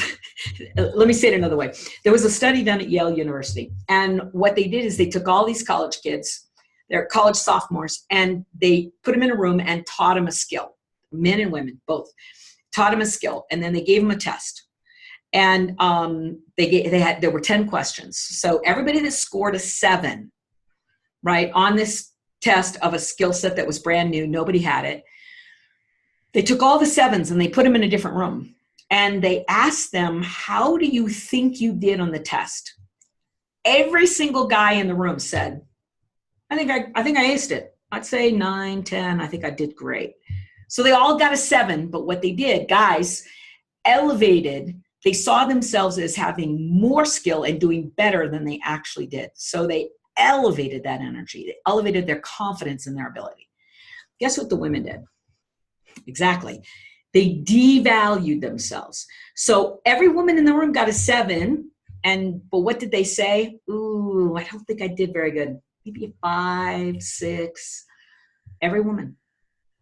Let me say it another way. There was a study done at Yale University, and what they did is they took all these college kids, they're college sophomores, and they put them in a room and taught them a skill. Men and women, both. Taught them a skill, and then they gave them a test. And there were 10 questions. So everybody that scored a 7, right, on this test of a skill set that was brand new, nobody had it. They took all the 7s and they put them in a different room. And they asked them, how do you think you did on the test? Every single guy in the room said, I think I aced it. I'd say 9, 10, I think I did great. So they all got a 7, but what they did, guys, elevated, they saw themselves as having more skill and doing better than they actually did. So they elevated that energy. They elevated their confidence in their ability. Guess what the women did? Exactly. They devalued themselves. So every woman in the room got a 7, but what did they say? Ooh, I don't think I did very good. Maybe a 5, 6. Every woman.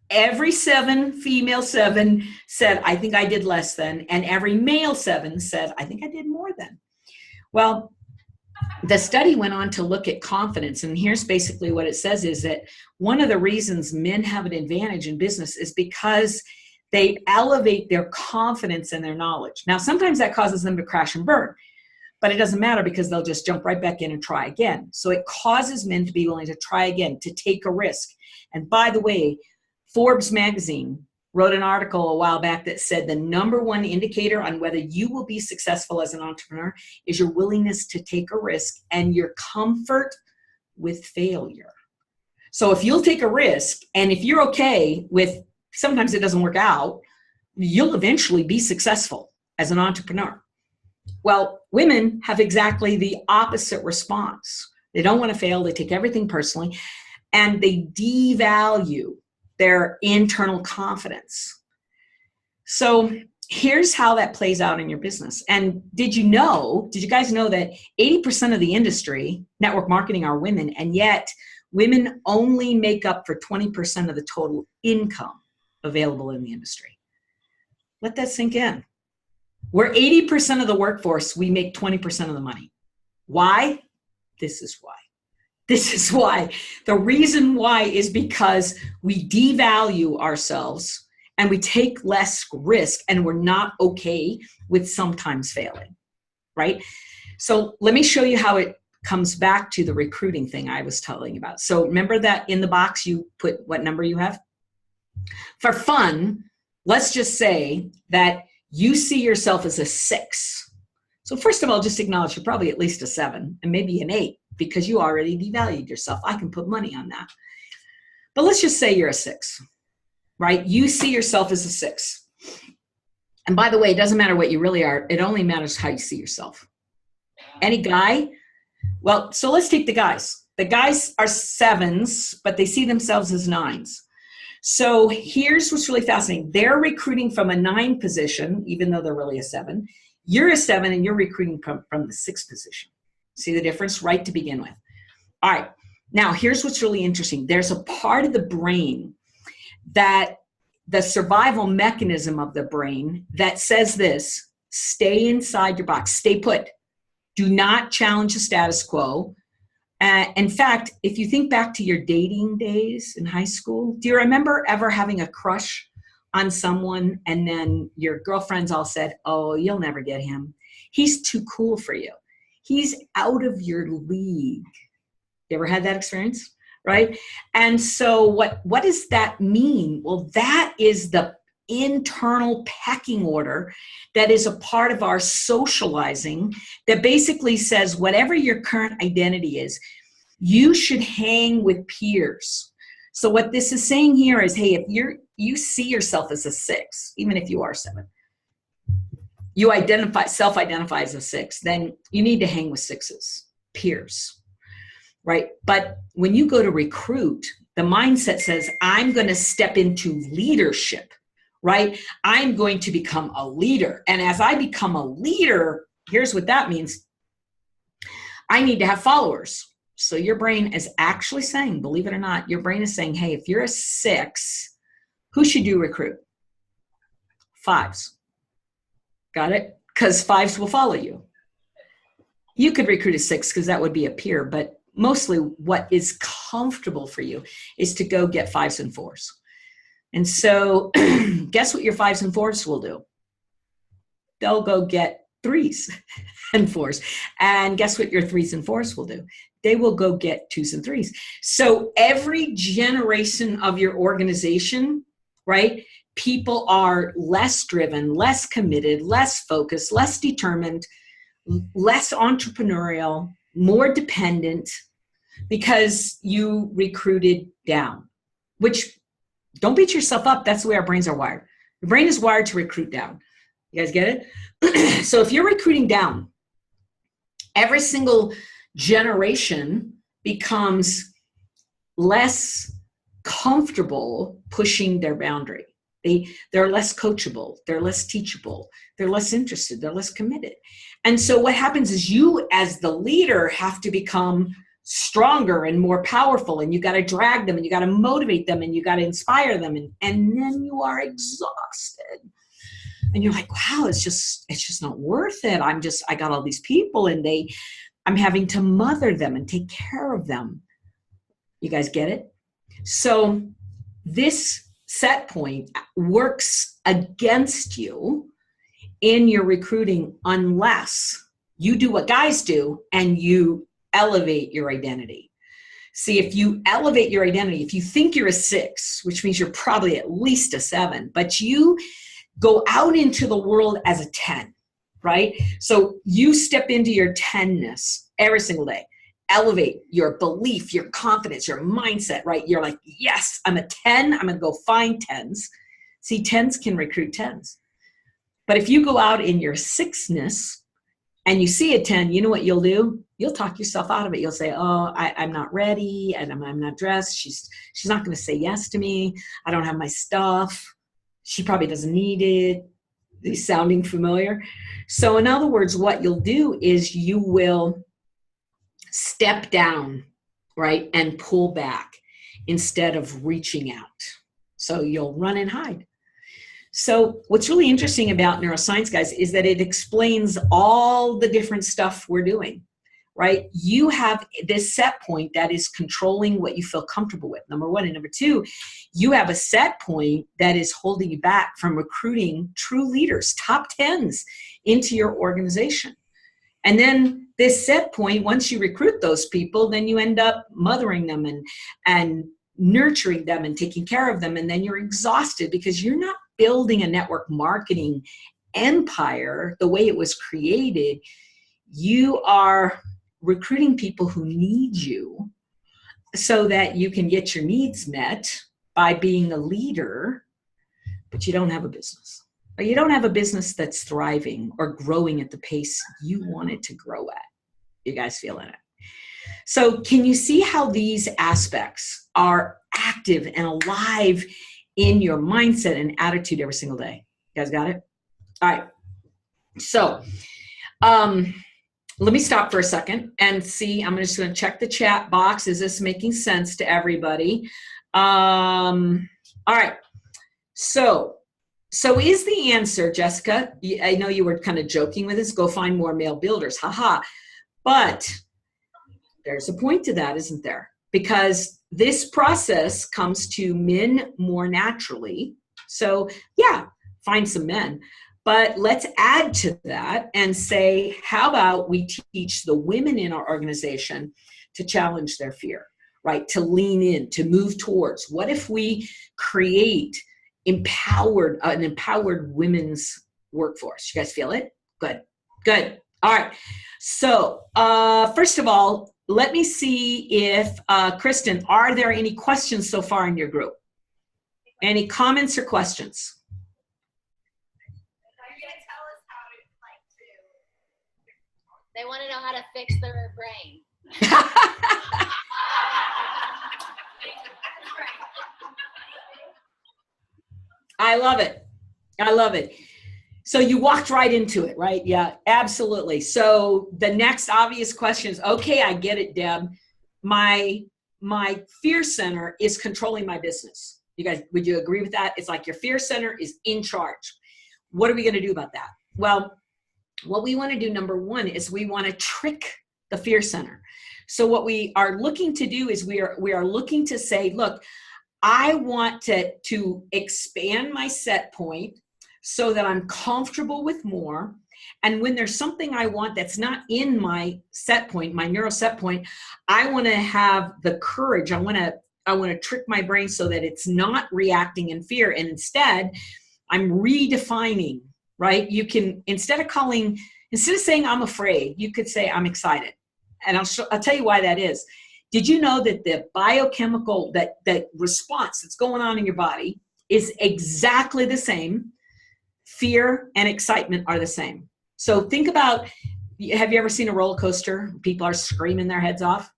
Every female 7 said, I think I did less than, and every male 7 said, I think I did more than. Well, the study went on to look at confidence, and here's basically what it says is that one of the reasons men have an advantage in business is because they elevate their confidence and their knowledge. Now, sometimes that causes them to crash and burn, but it doesn't matter because they'll just jump right back in and try again. So it causes men to be willing to try again, to take a risk. And by the way, Forbes magazine wrote an article a while back that said the number one indicator on whether you will be successful as an entrepreneur is your willingness to take a risk and your comfort with failure. So if you'll take a risk, and if you're okay with sometimes it doesn't work out, you'll eventually be successful as an entrepreneur. Well, women have exactly the opposite response. They don't want to fail. They take everything personally, and they devalue their internal confidence. So here's how that plays out in your business. And did you guys know that 80% of the industry, network marketing, are women, and yet women only make up for 20% of the total income available in the industry? Let that sink in. We're 80% of the workforce, we make 20% of the money. Why? This is why. This is why. The reason why is because we devalue ourselves and we take less risk, and we're not okay with sometimes failing, right? So let me show you how it comes back to the recruiting thing I was telling you about. So remember that in the box you put what number you have? For fun, let's just say that you see yourself as a 6. So first of all, just acknowledge you're probably at least a 7 and maybe an 8. because you already devalued yourself. I can put money on that. But let's just say you're a 6, right? You see yourself as a 6. And by the way, it doesn't matter what you really are. It only matters how you see yourself. Any guy, well, so let's take the guys. The guys are 7s, but they see themselves as 9s. So here's what's really fascinating. They're recruiting from a 9 position, even though they're really a 7. You're a 7 and you're recruiting from the 6 position. See the difference? Right to begin with. All right. Now, here's what's really interesting. There's a part of the brain that the survival mechanism of the brain that says this: stay inside your box, stay put. Do not challenge the status quo. In fact, if you think back to your dating days in high school, do you remember ever having a crush on someone and then your girlfriends all said, oh, you'll never get him. He's too cool for you. He's out of your league. You ever had that experience? Right? And so what does that mean? Well, that is the internal pecking order that is a part of our socializing that basically says whatever your current identity is, you should hang with peers. So what this is saying here is, hey, if you see yourself as a 6, even if you are 7, you self-identify as a 6, then you need to hang with 6s, peers, right? But when you go to recruit, the mindset says, I'm going to step into leadership, right? I'm going to become a leader. And as I become a leader, here's what that means. I need to have followers. So your brain is actually saying, believe it or not, your brain is saying, hey, if you're a 6, who should you recruit? 5s. Got it? Because 5s will follow you. You could recruit a 6 because that would be a peer, but mostly what is comfortable for you is to go get 5s and 4s. And so guess what your 5s and 4s will do? They'll go get 3s and 4s. And guess what your 3s and 4s will do? They will go get 2s and 3s. So every generation of your organization, right? People are less driven, less committed, less focused, less determined, less entrepreneurial, more dependent because you recruited down, which don't beat yourself up. That's the way our brains are wired. Your brain is wired to recruit down. You guys get it? So if you're recruiting down, every single generation becomes less comfortable pushing their boundary. They're less coachable. They're less teachable. They're less interested. They're less committed. And so what happens is you as the leader have to become stronger and more powerful, and you got to drag them and you got to motivate them and you got to inspire them. And then you are exhausted. And you're like, wow, it's just not worth it. I got all these people and I'm having to mother them and take care of them. You guys get it? So this set point works against you in your recruiting unless you do what guys do and you elevate your identity. See, if you elevate your identity, if you think you're a 6, which means you're probably at least a 7, but you go out into the world as a 10, right? So you step into your 10-ness every single day. Elevate your belief, your confidence, your mindset, right? You're like, yes, I'm a 10. I'm going to go find 10s. See, 10s can recruit 10s. But if you go out in your 6-ness and you see a 10, you know what you'll do? You'll talk yourself out of it. You'll say, oh, I'm not ready and I'm not dressed. She's not going to say yes to me. I don't have my stuff. She probably doesn't need it. These sounding familiar. So in other words, what you'll do is you will step down, right, and pull back instead of reaching out. So you'll run and hide. So what's really interesting about neuroscience, guys, is that it explains all the different stuff we're doing, right? You have this set point that is controlling what you feel comfortable with, number one. And number two, you have a set point that is holding you back from recruiting true leaders, top 10s into your organization. And then this set point, once you recruit those people, then you end up mothering them and nurturing them and taking care of them. And then you're exhausted because you're not building a network marketing empire the way it was created. You are recruiting people who need you so that you can get your needs met by being a leader, but you don't have a business. Or you don't have a business that's thriving or growing at the pace you want it to grow at. You guys feeling it? So can you see how these aspects are active and alive in your mindset and attitude every single day? You guys got it? All right. So let me stop for a second and see. I'm just going to check the chat box. Is this making sense to everybody? All right. So is the answer, Jessica, I know you were kind of joking with this, go find more male builders, haha. But there's a point to that, isn't there? Because this process comes to men more naturally. So yeah, find some men. But let's add to that and say, how about we teach the women in our organization to challenge their fear, right? To lean in, to move towards. What if we create an empowered women's workforce? You guys feel it? Good, good. All right. So first of all, let me see if, Kristen, are there any questions so far in your group? Any comments or questions? They want to know how to fix their brain. I love it. I love it. So you walked right into it, right? Yeah, absolutely. So the next obvious question is, okay, I get it, Deb. My fear center is controlling my business. You guys, would you agree with that? It's like your fear center is in charge. What are we going to do about that? Well, what we want to do, number one, is we want to trick the fear center. So what we are looking to do is we are looking to say, look, I want to expand my set point so that I'm comfortable with more. And when there's something I want that's not in my set point, my neural set point, I want to have the courage. I want to trick my brain so that it's not reacting in fear. And instead, I'm redefining, right? You can, instead of saying I'm afraid, you could say I'm excited. And I'll tell you why that is. Did you know that the biochemical, that response that's going on in your body is exactly the same? Fear and excitement are the same. So think about, have you ever seen a roller coaster? People are screaming their heads off.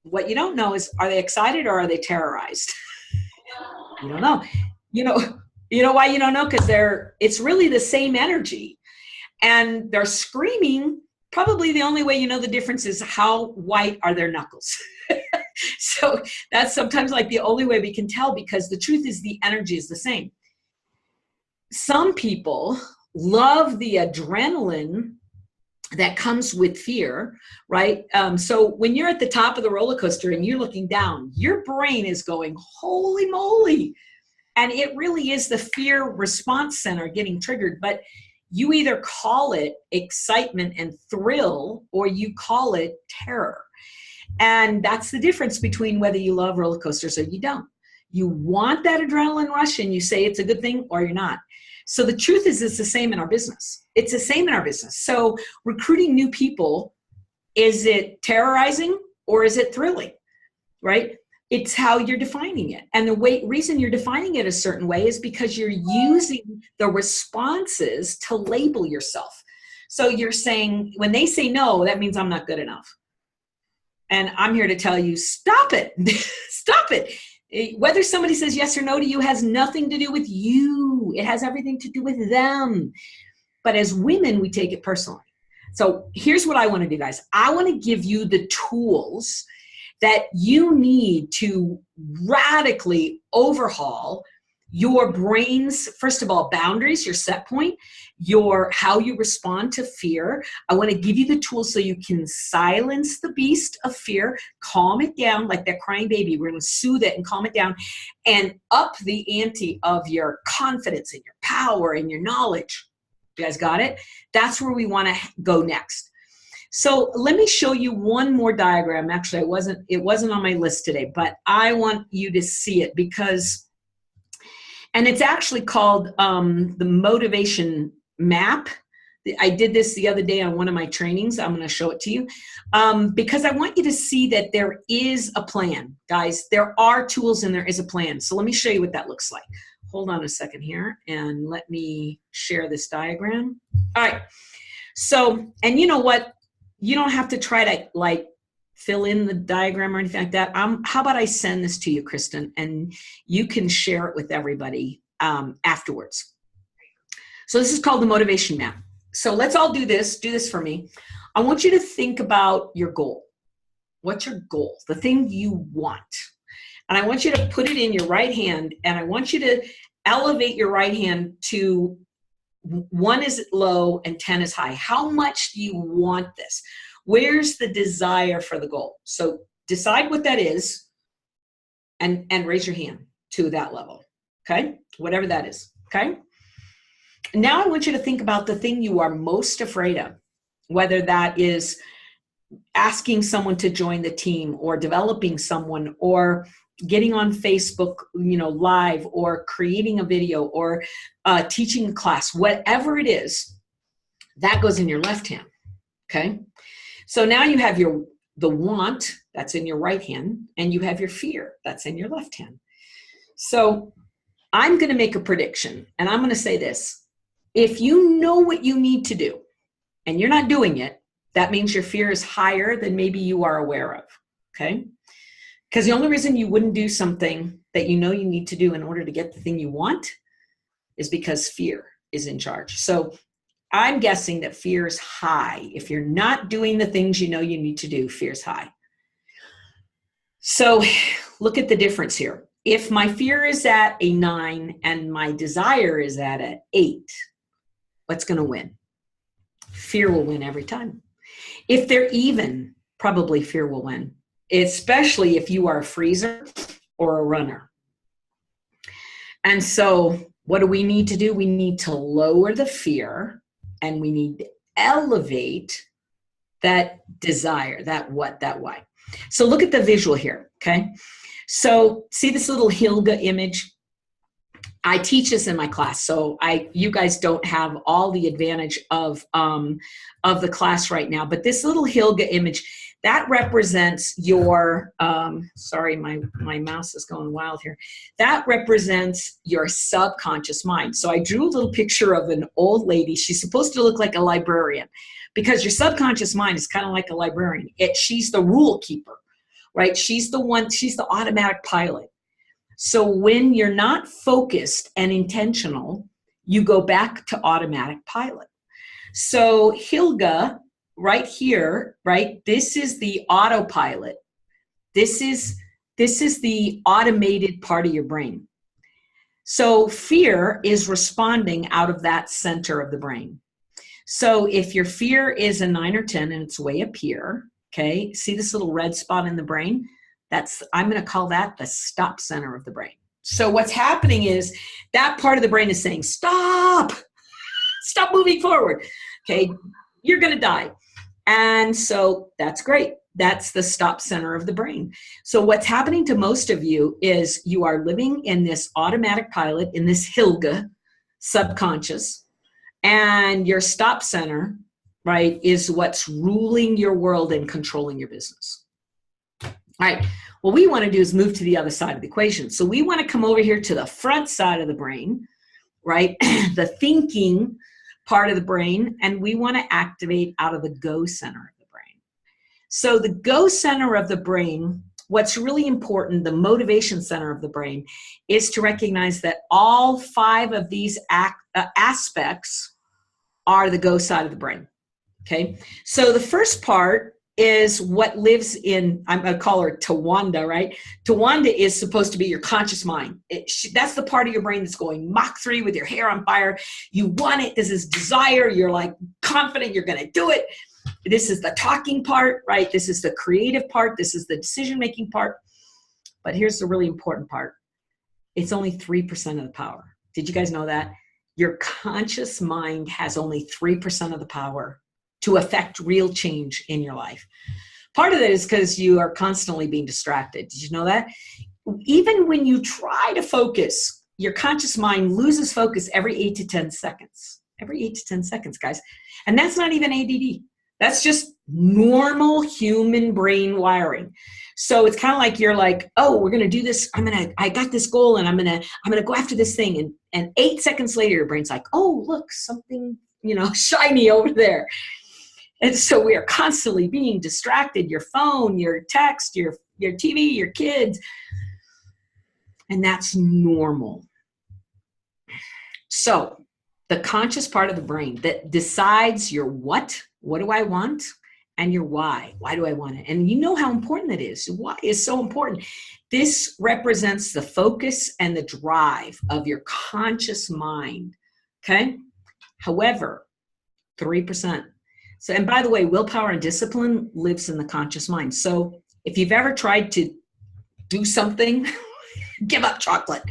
What you don't know is, are they excited or are they terrorized? You don't know. You know why you don't know? Because it's really the same energy. And they're screaming. Probably the only way you know the difference is how white are their knuckles. So that's sometimes like the only way we can tell, because the truth is the energy is the same. Some people love the adrenaline that comes with fear, right? So when you're at the top of the roller coaster and you're looking down, your brain is going, holy moly. And it really is the fear response center getting triggered. But you either call it excitement and thrill, or you call it terror. And that's the difference between whether you love roller coasters or you don't. You want that adrenaline rush and you say it's a good thing, or you're not. So the truth is, it's the same in our business. It's the same in our business. So recruiting new people, is it terrorizing or is it thrilling, right? It's how you're defining it. And the reason you're defining it a certain way is because you're using the responses to label yourself. So you're saying, when they say no, that means I'm not good enough. And I'm here to tell you, stop it. Stop it. Whether somebody says yes or no to you has nothing to do with you. It has everything to do with them. But as women, we take it personally. So here's what I want to do, guys. I want to give you the tools that you need to radically overhaul your brain's, first of all, boundaries, your set point, how you respond to fear. I want to give you the tools so you can silence the beast of fear, calm it down like that crying baby. We're going to soothe it and calm it down, and up the ante of your confidence and your power and your knowledge. You guys got it? That's where we want to go next. So let me show you one more diagram. Actually, it wasn't on my list today, but I want you to see it and it's actually called the motivation map. I did this the other day on one of my trainings. I'm going to show it to you because I want you to see that there is a plan, guys. There are tools and there is a plan. So let me show you what that looks like. Hold on a second here and let me share this diagram. All right. So, and you know what? You don't have to try to like fill in the diagram or anything like that. How about I send this to you, Kristen, and you can share it with everybody afterwards. So this is called the motivation map. So let's all do this. Do this for me. I want you to think about your goal. What's your goal? The thing you want. And I want you to put it in your right hand, and I want you to elevate your right hand to 1 is low and 10 is high. How much do you want this? Where's the desire for the goal? So decide what that is and raise your hand to that level. Okay? Whatever that is. Okay? Now I want you to think about the thing you are most afraid of, whether that is asking someone to join the team or developing someone or getting on Facebook, live, or creating a video or teaching a class, whatever it is, that goes in your left hand. Okay. So now you have the want that's in your right hand and you have your fear that's in your left hand. So I'm going to make a prediction and I'm going to say this. If you know what you need to do and you're not doing it, that means your fear is higher than maybe you are aware of. Okay. Because the only reason you wouldn't do something that you know you need to do in order to get the thing you want is because fear is in charge. So I'm guessing that fear is high. If you're not doing the things you know you need to do, fear is high. So look at the difference here. If my fear is at a 9 and my desire is at an 8, what's going to win? Fear will win every time. If they're even, probably fear will win. Especially if you are a freezer or a runner. And so what do we need to do? We need to lower the fear and we need to elevate that desire, that what, that why. So look at the visual here, okay? So see this little Hilga image? I teach this in my class, so you guys don't have all the advantage of the class right now, but this little Hilga image, that represents your, sorry, my mouse is going wild here. That represents your subconscious mind. So I drew a little picture of an old lady. She's supposed to look like a librarian because your subconscious mind is kind of like a librarian. She's the rule keeper, right? She's the automatic pilot. So when you're not focused and intentional, you go back to automatic pilot. So Hilga, right here, right? This is the autopilot. This is the automated part of your brain. So fear is responding out of that center of the brain. So if your fear is a 9 or 10 and it's way up here, okay, see this little red spot in the brain? I'm going to call that the stop center of the brain. So what's happening is that part of the brain is saying, stop moving forward. Okay, you're going to die. And so that's great. That's the stop center of the brain. So what's happening to most of you is you are living in this automatic pilot, in this Hilga subconscious, and your stop center, right, is what's ruling your world and controlling your business. All right, what we want to do is move to the other side of the equation. So we want to come over here to the front side of the brain, right? The thinking part of the brain, and we want to activate out of the go center of the brain. So the go center of the brain, what's really important, the motivation center of the brain, is to recognize that all 5 of these aspects are the go side of the brain, okay? So the first part is what lives in, I'm going to call her Tawanda, right? Tawanda is supposed to be your conscious mind. That's the part of your brain that's going Mach 3 with your hair on fire. You want it. This is desire. You're like confident you're going to do it. This is the talking part, right? This is the creative part. This is the decision-making part. But here's the really important part. It's only 3% of the power. Did you guys know that? Your conscious mind has only 3% of the power to affect real change in your life. Part of that is because you are constantly being distracted. Did you know that? Even when you try to focus, your conscious mind loses focus every 8 to 10 seconds. every 8 to 10 seconds, guys. And that's not even ADD. That's just normal human brain wiring. So it's kind of like you're like, oh, we're going to do this. I got this goal and I'm going to go after this thing. And 8 seconds later, your brain's like, oh, look, something, shiny over there. And so we are constantly being distracted, your phone, your text, your TV, your kids. And that's normal. So the conscious part of the brain that decides your what do I want, and your why do I want it? And you know how important that is. Why is so important. This represents the focus and the drive of your conscious mind, okay? However, 3%. So, and by the way, willpower and discipline lives in the conscious mind. So if you've ever tried to do something, give up chocolate,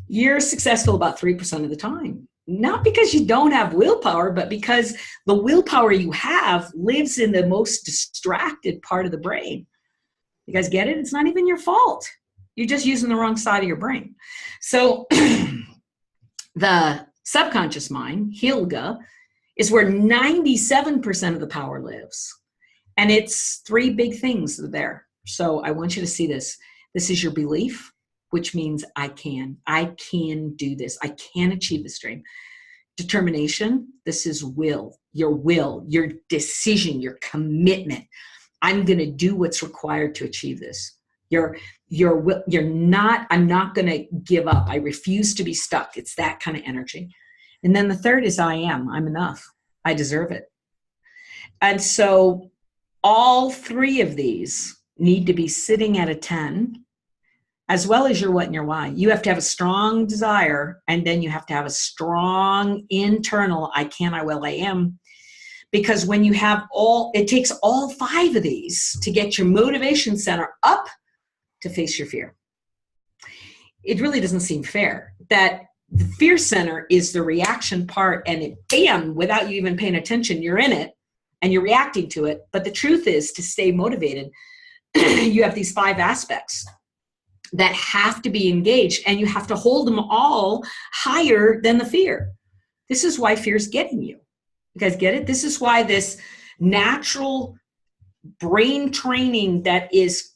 you're successful about 3% of the time. Not because you don't have willpower, but because the willpower you have lives in the most distracted part of the brain. You guys get it? It's not even your fault. You're just using the wrong side of your brain. So the subconscious mind, Hilga, is where 97% of the power lives. And it's 3 big things there. So I want you to see this. This is your belief, which means I can do this. I can achieve this dream. Determination, this is will, your decision, your commitment. I'm going to do what's required to achieve this. I'm not going to give up. I refuse to be stuck. It's that kind of energy. And then the third is I'm enough. I deserve it. And so all 3 of these need to be sitting at a 10, as well as your what and your why. You have to have a strong desire, and then you have to have a strong internal I can, I will, I am. Because when you have it takes all 5 of these to get your motivation center up to face your fear. It really doesn't seem fair that the fear center is the reaction part, and bam, without you even paying attention, you're in it and you're reacting to it. But the truth is, to stay motivated, you have these 5 aspects that have to be engaged, and you have to hold them all higher than the fear. This is why fear is getting you. You guys get it? This is why this natural brain training that is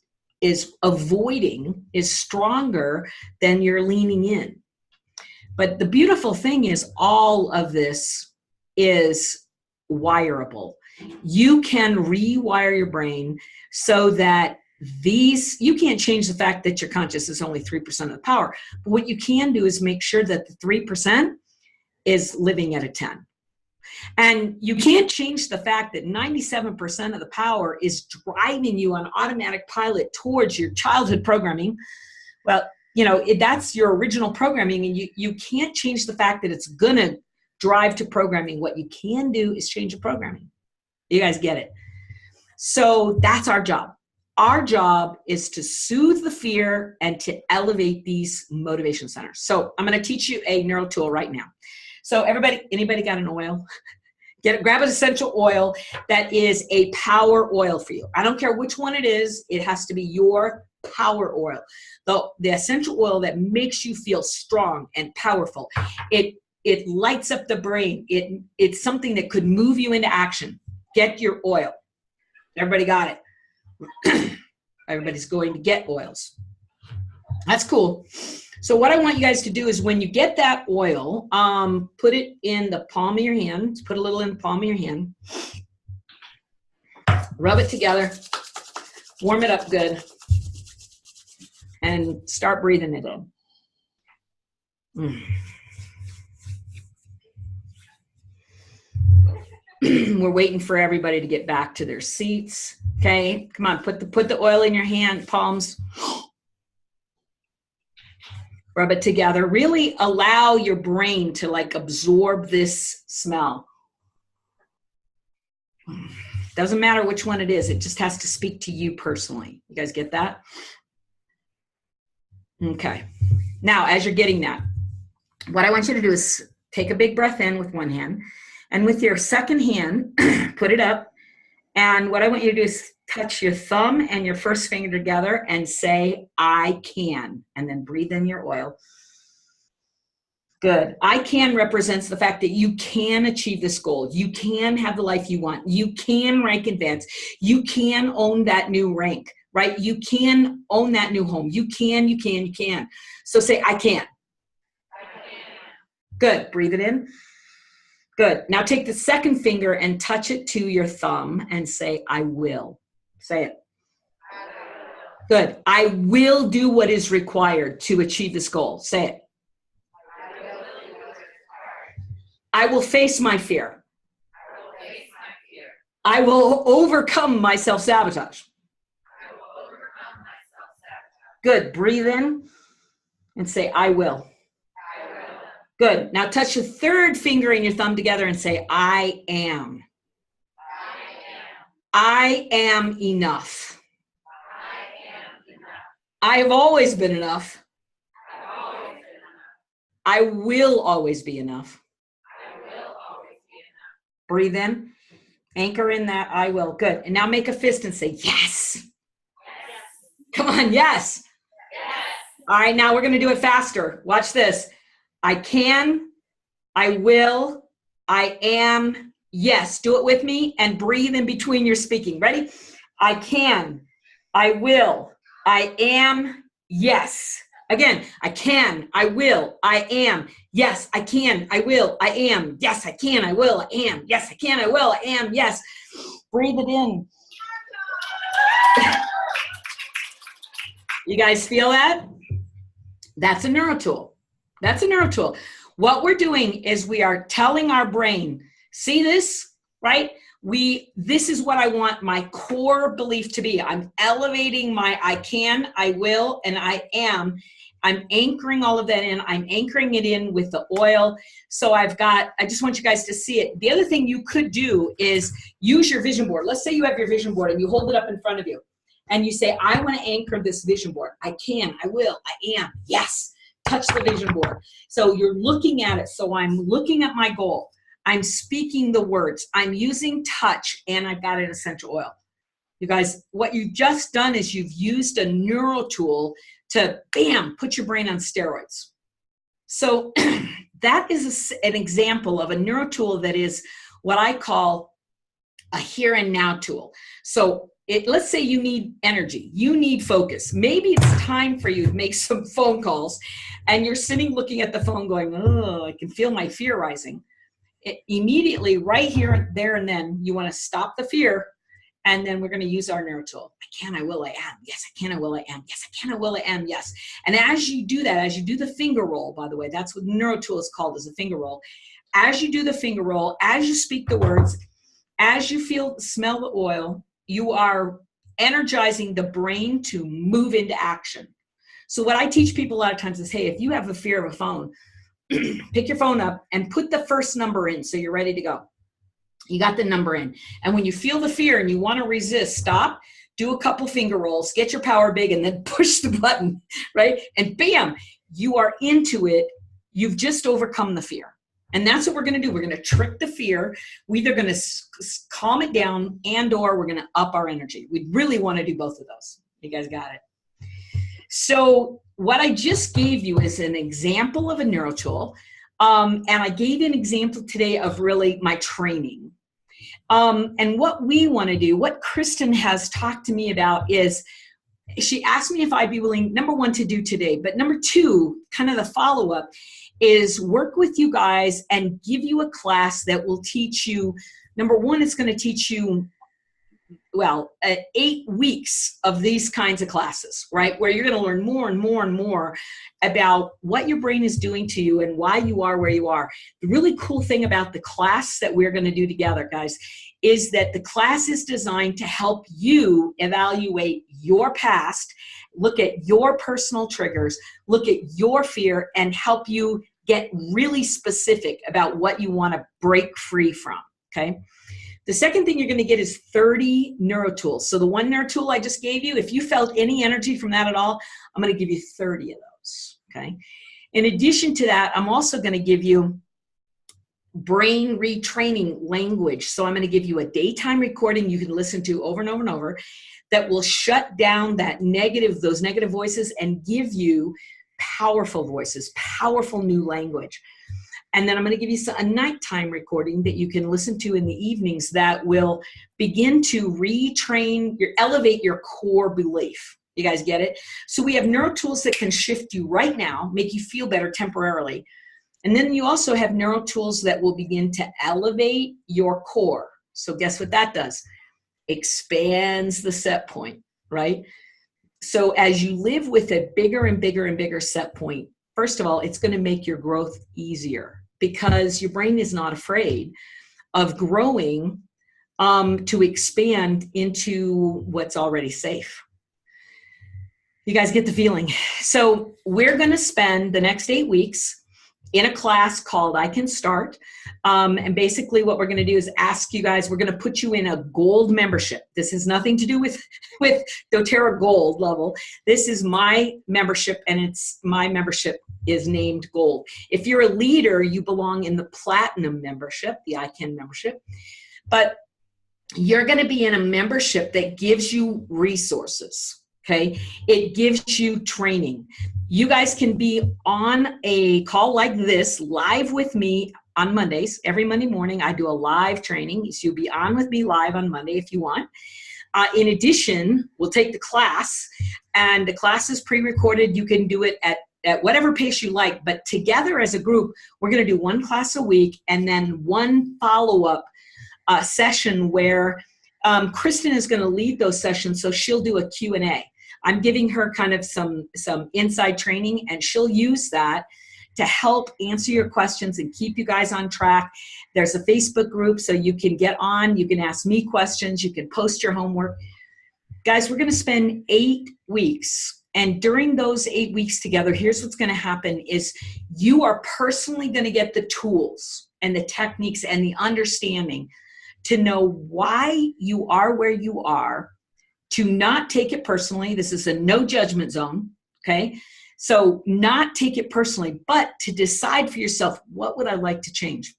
avoiding is stronger than you're leaning in. But the beautiful thing is, all of this is wireable. You can rewire your brain so that you can't change the fact that your conscious is only 3% of the power. But what you can do is make sure that the 3% is living at a 10. And you can't change the fact that 97% of the power is driving you on automatic pilot towards your childhood programming. Well, that's your original programming, and you can't change the fact that it's going to drive to programming. What you can do is change the programming. You guys get it? So that's our job. Our job is to soothe the fear and to elevate these motivation centers. So I'm going to teach you a neural tool right now. So anybody got an oil? Grab an essential oil that is a power oil for you. I don't care which one it is. It has to be your power oil. The essential oil that makes you feel strong and powerful. It lights up the brain. It's something that could move you into action. Get your oil. Everybody got it? Everybody's going to get oils. That's cool. So what I want you guys to do is, when you get that oil, put it in the palm of your hand. Put a little in the palm of your hand. Rub it together. Warm it up good. And start breathing it in. We're waiting for everybody to get back to their seats. Okay, come on, put the oil in your hand, palms. Rub it together. Really allow your brain to absorb this smell. Doesn't matter which one it is. It just has to speak to you personally. You guys get that? Okay. Now, as you're getting that, what I want you to do is take a big breath in with one hand, and with your second hand, put it up. And what I want you to do is touch your thumb and your first finger together and say, I can. And then breathe in your oil. Good. I can represents the fact that you can achieve this goal. You can have the life you want. You can rank advance. You can own that new rank, right? You can own that new home. You can. So say, I can. Good. Breathe it in. Good. Now take the second finger and touch it to your thumb and say, I will. Say it. Good. I will do what is required to achieve this goal. Say it. I will face my fear. I will overcome my self-sabotage. Good. Breathe in and say, I will. Good. Now touch your third finger and your thumb together and say, I am. I am enough. I have always been enough. I will always be enough. Breathe in. Anchor in that I will. Good. And now make a fist and say, yes. Come on, yes. All right, now we're going to do it faster. Watch this. I can, I will, I am, yes. Do it with me and breathe in between your speaking. Ready? I can, I will, I am, yes. Again, I can, I will, I am, yes, I can, I will, I am, yes, I can, I will, I am, yes, I can, I will, I am, yes. Breathe it in. You guys feel that? That's a neuro tool. That's a neuro tool. What we're doing is we are telling our brain, see this, right? This is what I want my core belief to be. I'm elevating my I can, I will, and I am. I'm anchoring all of that in. I'm anchoring it in with the oil. So I just want you guys to see it. The other thing you could do is use your vision board. Let's say you have your vision board and you hold it up in front of you and you say, I want to anchor this vision board. I can, I will, I am, yes. Touch the vision board. So you're looking at it. So I'm looking at my goal. I'm speaking the words. I'm using touch, and I've got an essential oil. You guys, what you've just done is you've used a neural tool to, bam, put your brain on steroids. So that is an example of a neural tool that is what I call a here and now tool. So let's say you need energy, you need focus. Maybe it's time for you to make some phone calls and you're sitting looking at the phone going, oh, I can feel my fear rising. Immediately, right here, there, and then, you want to stop the fear, and then we're going to use our neuro tool. I can, I will, I am. Yes, I can, I will, I am. Yes, I can, I will, I am. Yes. And as you do that, as you do the finger roll, by the way, that's what neuro tool is called, is a finger roll. As you do the finger roll, as you speak the words, as you smell the oil, you are energizing the brain to move into action. So what I teach people a lot of times is, hey, if you have a fear of a phone, pick your phone up and put the first number in so you're ready to go. You got the number in. And when you feel the fear and you want to resist, stop, do a couple finger rolls, get your power big, and then push the button, right? And bam, you are into it. You've just overcome the fear. And that's what we're going to do. We're going to trick the fear. We're either going to calm it down and or we're going to up our energy. We really want to do both of those. You guys got it. So what I just gave you is an example of a neuro tool. And I gave you an example today of really my training. And what we want to do, what Kristen has talked to me about is, she asked me if I'd be willing, number one, to do today, but number two, kind of the follow-up, is work with you guys and give you a class that will teach you, number one, it's going to teach you, 8 weeks of these kinds of classes, right? Where you're going to learn more and more and more about what your brain is doing to you and why you are where you are. The really cool thing about the class that we're going to do together, guys, is that the class is designed to help you evaluate your past, look at your personal triggers, look at your fear, and help you get really specific about what you want to break free from, okay? The second thing you're going to get is 30 neuro tools. So the one neuro tool I just gave you, if you felt any energy from that at all, I'm going to give you 30 of those, okay? In addition to that, I'm also going to give you brain retraining language. So I'm going to give you a daytime recording you can listen to over and over and over that will shut down those negative voices and give you powerful voices, powerful new language. And then I'm going to give you a nighttime recording that you can listen to in the evenings that will begin to retrain elevate your core belief. You guys get it? So we have neuro tools that can shift you right now, make you feel better temporarily. And then you also have neuro tools that will begin to elevate your core. So guess what that does? Expands the set point, right? So as you live with a bigger and bigger and bigger set point, first of all, it's going to make your growth easier because your brain is not afraid of growing to expand into what's already safe. You guys get the feeling. So we're going to spend the next 8 weeks in a class called I Can Start. And basically what we're going to do is ask you guys, we're going to put you in a gold membership. This has nothing to do with doTERRA Gold level. This is my membership, and my membership is named Gold. If you're a leader, you belong in the Platinum membership, the I Can membership. But you're going to be in a membership that gives you resources. Okay, it gives you training. You guys can be on a call like this live with me on Mondays. Every Monday morning, I do a live training. So you'll be on with me live on Monday if you want. In addition, we'll take the class, and the class is pre-recorded. You can do it at whatever pace you like, but together as a group, we're going to do one class a week and then one follow-up session where Kristen is going to lead those sessions, so she'll do a Q&A. I'm giving her kind of some inside training, and she'll use that to help answer your questions and keep you guys on track. There's a Facebook group, so you can get on, you can ask me questions, you can post your homework. Guys, we're going to spend 8 weeks, and during those 8 weeks together, here's what's going to happen is you are personally going to get the tools and the techniques and the understanding to know why you are where you are, to not take it personally. This is a no judgment zone, okay? So not take it personally, but to decide for yourself, what would I like to change?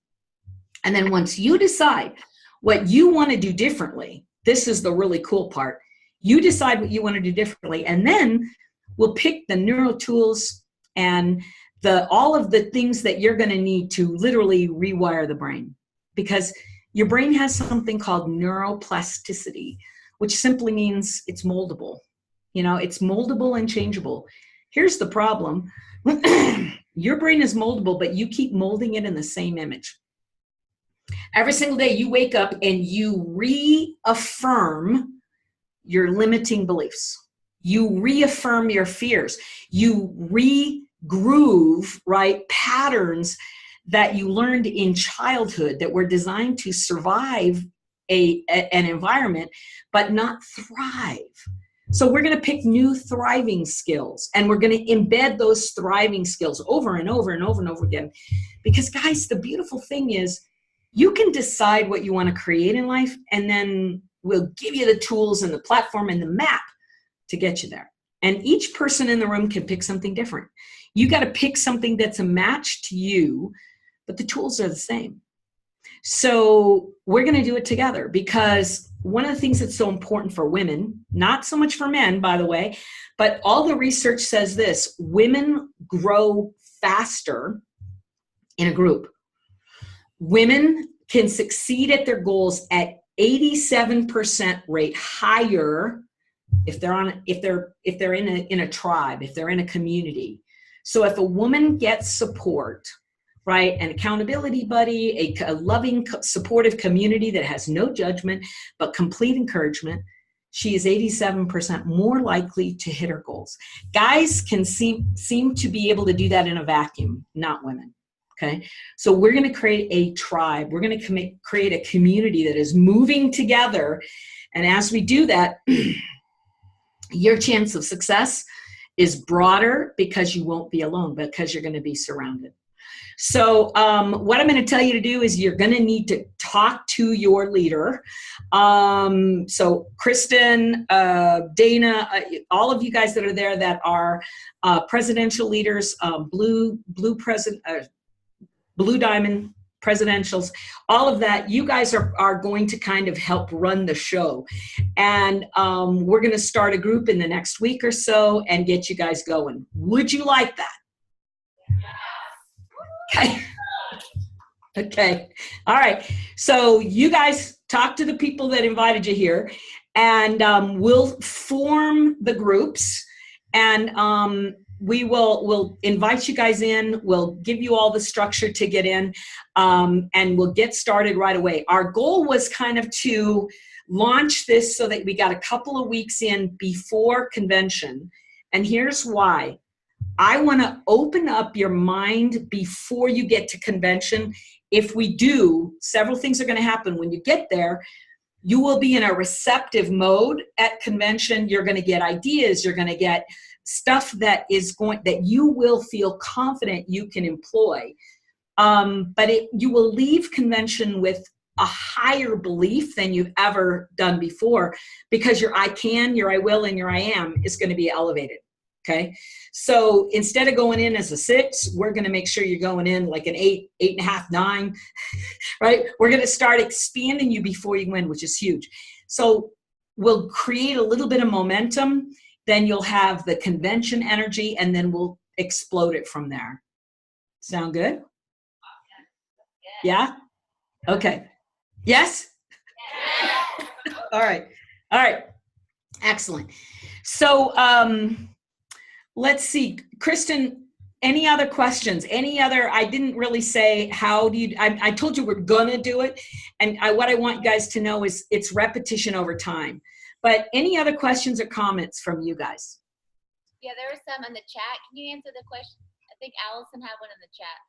And then once you decide what you want to do differently, this is the really cool part. You decide what you want to do differently, and then we'll pick the neuro tools and all of the things that you're going to need to literally rewire the brain. Because your brain has something called neuroplasticity, which simply means it's moldable. You know, it's moldable and changeable. Here's the problem. Your brain is moldable, but you keep molding it in the same image. Every single day you wake up and you reaffirm your limiting beliefs. You reaffirm your fears. You regroove, right, patterns that you learned in childhood that were designed to survive an environment, but not thrive. So we're going to pick new thriving skills, and we're going to embed those thriving skills over and over and over and over again. Because guys, the beautiful thing is you can decide what you want to create in life, and then we'll give you the tools and the platform and the map to get you there. And each person in the room can pick something different. You got to pick something that's a match to you, but the tools are the same. So we're going to do it together, because one of the things that's so important for women, not so much for men, by the way, but all the research says this: women grow faster in a group. Women can succeed at their goals at 87% rate higher if they're in a tribe, if they're in a community. So if a woman gets support, right, an accountability buddy, a loving, supportive community that has no judgment but complete encouragement, she is 87% more likely to hit her goals. Guys can seem to be able to do that in a vacuum, not women. Okay, so we're going to create a tribe. We're going to create a community that is moving together, and as we do that, your chance of success is broader because you won't be alone, because you're going to be surrounded. So what I'm going to tell you to do is you're going to need to talk to your leader. So Kristen, Dana, all of you guys that are there that are presidential leaders, Blue Diamond presidentials, all of that, you guys are going to kind of help run the show. And we're going to start a group in the next week or so and get you guys going. Would you like that? Okay. Okay. All right. So you guys talk to the people that invited you here, and we'll form the groups, and we'll invite you guys in. We'll give you all the structure to get in, and we'll get started right away. Our goal was kind of to launch this so that we got a couple of weeks in before convention. And here's why. I want to open up your mind before you get to convention. If we do, several things are going to happen. When you get there, you will be in a receptive mode at convention. You're going to get ideas. You're going to get stuff that you will feel confident you can employ. But you will leave convention with a higher belief than you've ever done before, because your I can, your I will, and your I am is going to be elevated. Okay. So instead of going in as a 6, we're going to make sure you're going in like an 8, 8.5, 9, right? We're going to start expanding you before you win, which is huge. So we'll create a little bit of momentum, then you'll have the convention energy, and then we'll explode it from there. Sound good? Yeah? Okay. Yes? All right. All right. Excellent. So, let's see, Kristen, any other questions? I didn't really say I told you we're gonna do it. And what I want you guys to know is it's repetition over time. But any other questions or comments from you guys? Yeah, there were some in the chat. Can you answer the question? I think Allison had one in the chat.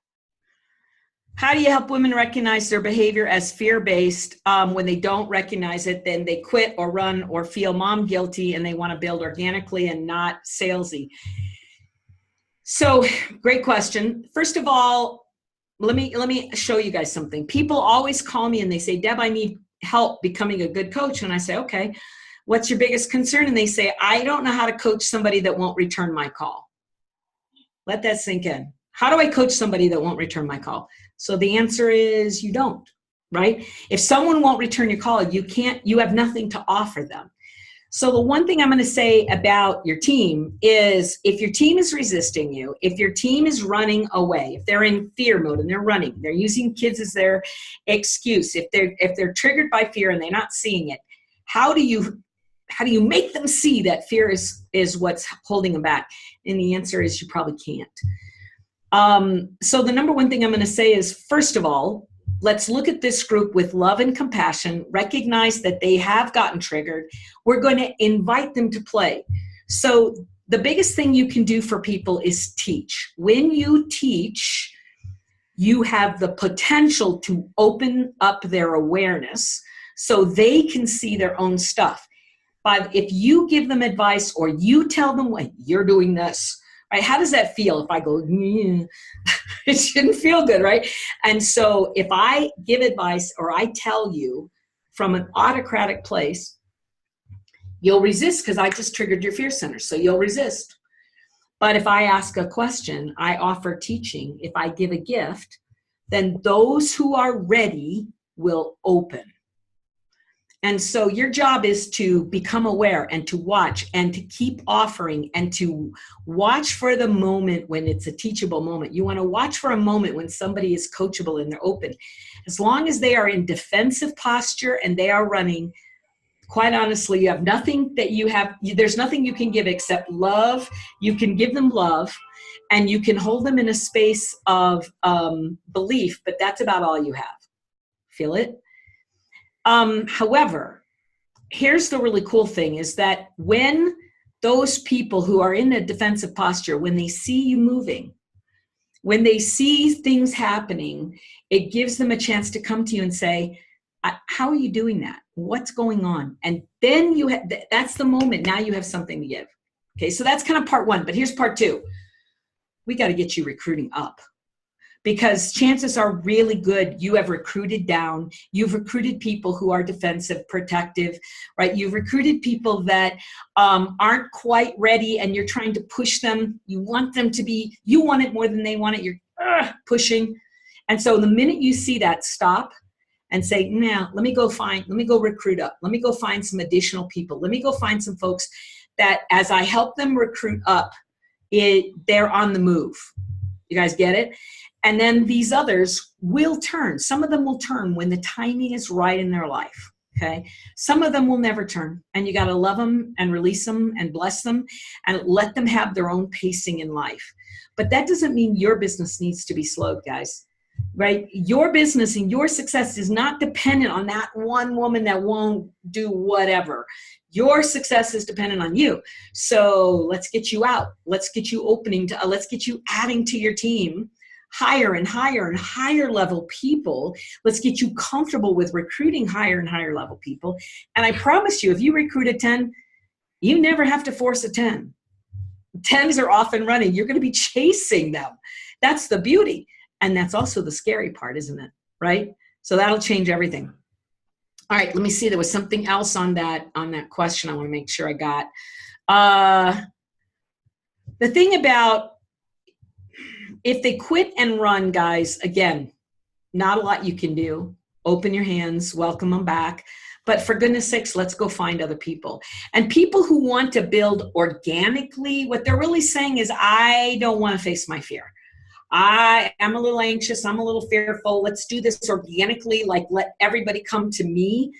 How do you help women recognize their behavior as fear-based? When they don't recognize it, then they quit or run or feel mom guilty, and they want to build organically and not salesy. So, great question. First of all, let me show you guys something. People always call me and they say, Deb, I need help becoming a good coach. And I say, okay, what's your biggest concern? And they say, I don't know how to coach somebody that won't return my call. Let that sink in. How do I coach somebody that won't return my call? So the answer is you don't, right? If someone won't return your call, you have nothing to offer them. So the one thing I'm going to say about your team is, if your team is resisting you, if your team is running away, if they're in fear mode and they're running, they're using kids as their excuse, if they're triggered by fear and they're not seeing it, how do you make them see that fear is what's holding them back? And the answer is you probably can't. So the number one thing I'm going to say is, first of all, let's look at this group with love and compassion, recognize that they have gotten triggered. We're going to invite them to play. So the biggest thing you can do for people is teach. When you teach, you have the potential to open up their awareness so they can see their own stuff. But if you give them advice or you tell them, well, you're doing this, right? How does that feel if I go, it shouldn't feel good, right? And so if I give advice or I tell you from an autocratic place, you'll resist because I just triggered your fear center. So you'll resist. But if I ask a question, I offer teaching. If I give a gift, then those who are ready will open. And so your job is to become aware and to watch and to keep offering and to watch for the moment when it's a teachable moment. You want to watch for a moment when somebody is coachable and they're open. As long as they are in defensive posture and they are running, quite honestly, you have nothing there's nothing you can give except love. You can give them love and you can hold them in a space of belief, but that's about all you have. Feel it? However, here's the really cool thing is that when those people who are in a defensive posture, when they see you moving, when they see things happening, it gives them a chance to come to you and say, how are you doing that? What's going on? And then that's the moment. Now you have something to give. Okay. So that's kind of part one, but here's part two. We got to get you recruiting up. Because chances are really good you have recruited down. You've recruited people who are defensive, protective, right? You've recruited people that aren't quite ready and you're trying to push them. You want it more than they want it. You're pushing. And so the minute you see that, stop and say, nah, let me go recruit up. Let me go find some additional people. Let me go find some folks that as I help them recruit up, they're on the move. You guys get it? And then these others will turn. Some of them will turn when the timing is right in their life. Okay. Some of them will never turn, and you got to love them and release them and bless them and let them have their own pacing in life. But that doesn't mean your business needs to be slowed, guys, right? Your business and your success is not dependent on that one woman that won't do whatever. Your success is dependent on you. So let's get you out. Let's get you opening to, let's get you adding to your team higher and higher and higher level people. Let's get you comfortable with recruiting higher and higher level people. And I promise you, if you recruit a 10, you never have to force a 10. 10s are off and running. You're going to be chasing them. That's the beauty. And that's also the scary part, isn't it? Right? So that'll change everything. All right, let me see. There was something else on that question I want to make sure I got. The thing about if they quit and run, guys, again, not a lot you can do. Open your hands, welcome them back. But for goodness sakes, let's go find other people. And people who want to build organically, what they're really saying is, I don't want to face my fear. I am a little anxious. I'm a little fearful. Let's do this organically, like let everybody come to me.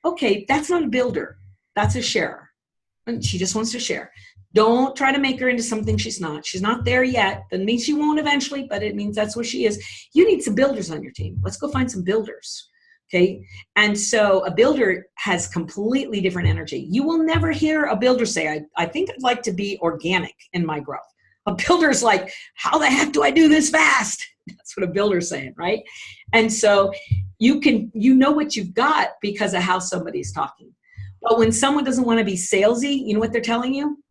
Okay, that's not a builder. That's a sharer. And she just wants to share. Don't try to make her into something she's not. She's not there yet. That means she won't eventually, but it means that's where she is. You need some builders on your team. Let's go find some builders. Okay. And so a builder has completely different energy. You will never hear a builder say, I think I'd like to be organic in my growth. A builder's like, how the heck do I do this fast? That's what a builder's saying, right? And so you know what you've got because of how somebody's talking. But when someone doesn't want to be salesy, you know what they're telling you?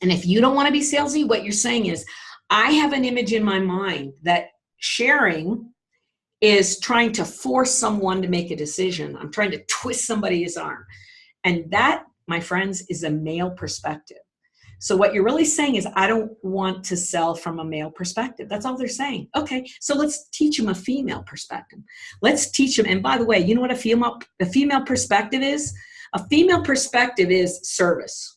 And if you don't want to be salesy, what you're saying is, I have an image in my mind that sharing is trying to force someone to make a decision. I'm trying to twist somebody's arm. And that, my friends, is a male perspective. So what you're really saying is, I don't want to sell from a male perspective. That's all they're saying. Okay, so let's teach them a female perspective. Let's teach them. And by the way, you know what a female perspective is? A female perspective is service.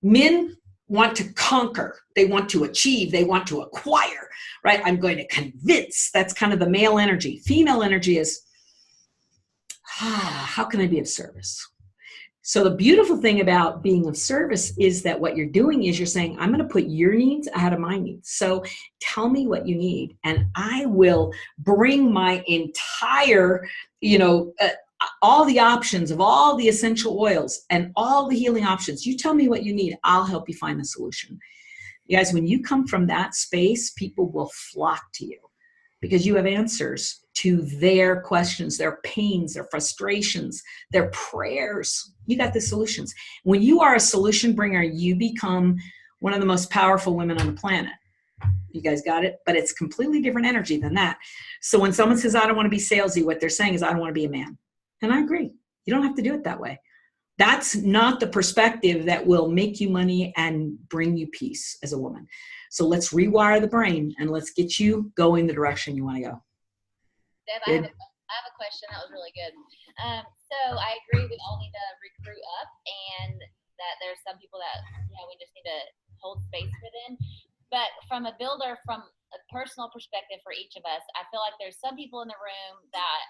Men want to conquer. They want to achieve. They want to acquire, right? I'm going to convince. That's kind of the male energy. Female energy is, how can I be of service? So the beautiful thing about being of service is that what you're doing is you're saying, I'm going to put your needs ahead of my needs. So tell me what you need, and I will bring my entire, all the options of all the essential oils and all the healing options. You tell me what you need. I'll help you find the solution. You guys, when you come from that space, people will flock to you because you have answers to their questions, their pains, their frustrations, their prayers. You got the solutions. When you are a solution bringer, you become one of the most powerful women on the planet. You guys got it? But it's completely different energy than that. So when someone says, I don't want to be salesy, what they're saying is, I don't want to be a man. And I agree. You don't have to do it that way. That's not the perspective that will make you money and bring you peace as a woman. So let's rewire the brain and let's get you going the direction you want to go. Deb, I have a question. That was really good. So I agree we all need to recruit up, and that there's some people that we just need to hold space for them. But from a builder, from a personal perspective for each of us, I feel like there's some people in the room that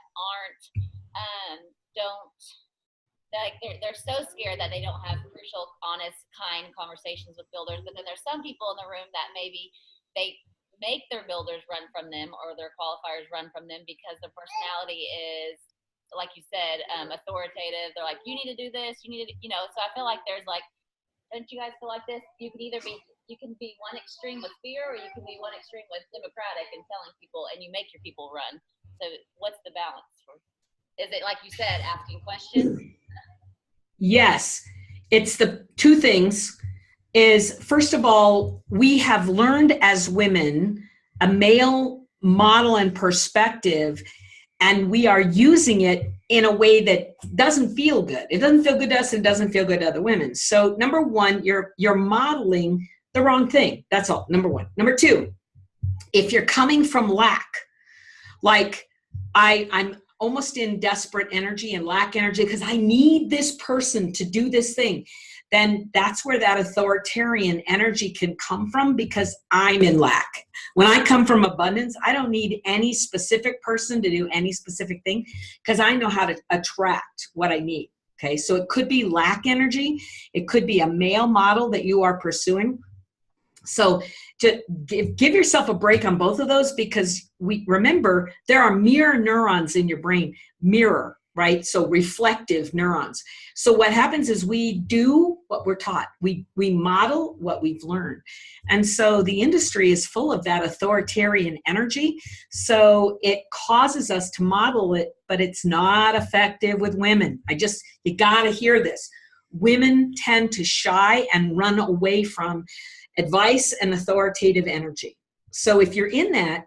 they're so scared that they don't have crucial, honest, kind conversations with builders. But then there's some people in the room that maybe they make their builders run from them, or their qualifiers run from them, because their personality is, like you said, authoritative. They're like, you need to do this, you need to, so I feel like there's like, don't you guys feel like this? You can be one extreme with fear, or you can be one extreme with democratic and telling people, and you make your people run. So what's the balance? Is it, like you said, asking questions? Yes. It's the two things. Is, first of all, we have learned as women a male model and perspective, and we are using it in a way that doesn't feel good. It doesn't feel good to us, and doesn't feel good to other women. So number one, you're modeling the wrong thing. That's all. Number one. Number two, if you're coming from lack, like I'm almost in desperate energy and lack energy because I need this person to do this thing. then that's where that authoritarian energy can come from, because I'm in lack. When I come from abundance, I don't need any specific person to do any specific thing, because I know how to attract what I need. Okay, so it could be lack energy. It could be a male model that you are pursuing. So to give yourself a break on both of those, because remember, there are mirror neurons in your brain. Mirror, right? So reflective neurons. So what happens is we do what we're taught. We model what we've learned. And so the industry is full of that authoritarian energy. So it causes us to model it, but it's not effective with women. You got to hear this. Women tend to shy and run away from advice and authoritative energy. So if you're in that,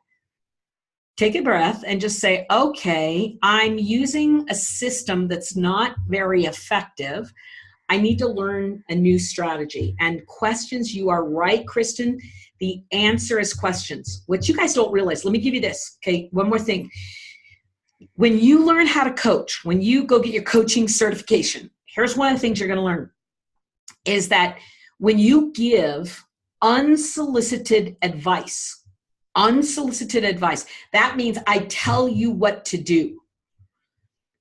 take a breath and just say, okay, I'm using a system that's not very effective. I need to learn a new strategy. And questions, you are right, Kristen. The answer is questions. What you guys don't realize, let me give you this, okay? One more thing. When you learn how to coach, when you go get your coaching certification, here's one of the things you're going to learn, is that when you give unsolicited advice, that means I tell you what to do.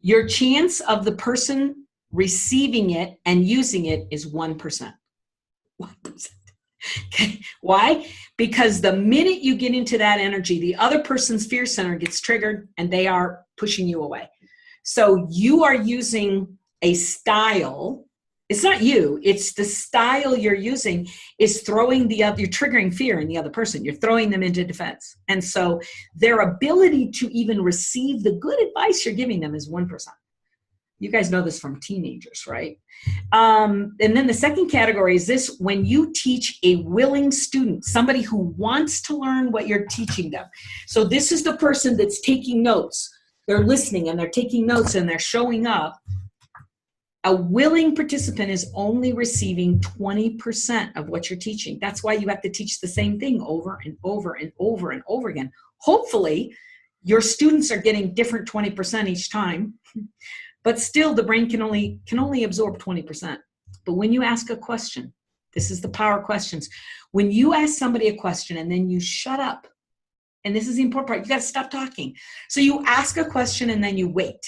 Your chance of the person receiving it and using it is 1%. 1%. Okay. Why? Because the minute you get into that energy, the other person's fear center gets triggered and they are pushing you away. So you are using a style. It's not you, it's the style you're using is you're triggering fear in the other person. You're throwing them into defense. And so their ability to even receive the good advice you're giving them is 1%. You guys know this from teenagers, right? And then the second category is this: when you teach a willing student, somebody who wants to learn what you're teaching them. So this is the person that's taking notes. They're listening and they're taking notes and they're showing up. A willing participant is only receiving 20% of what you're teaching. That's why you have to teach the same thing over and over and over and over again. Hopefully, your students are getting different 20% each time, but still the brain can only absorb 20%. But when you ask a question, this is the power of questions. When you ask somebody a question and then you shut up, and this is the important part, you got to stop talking. So you ask a question and then you wait.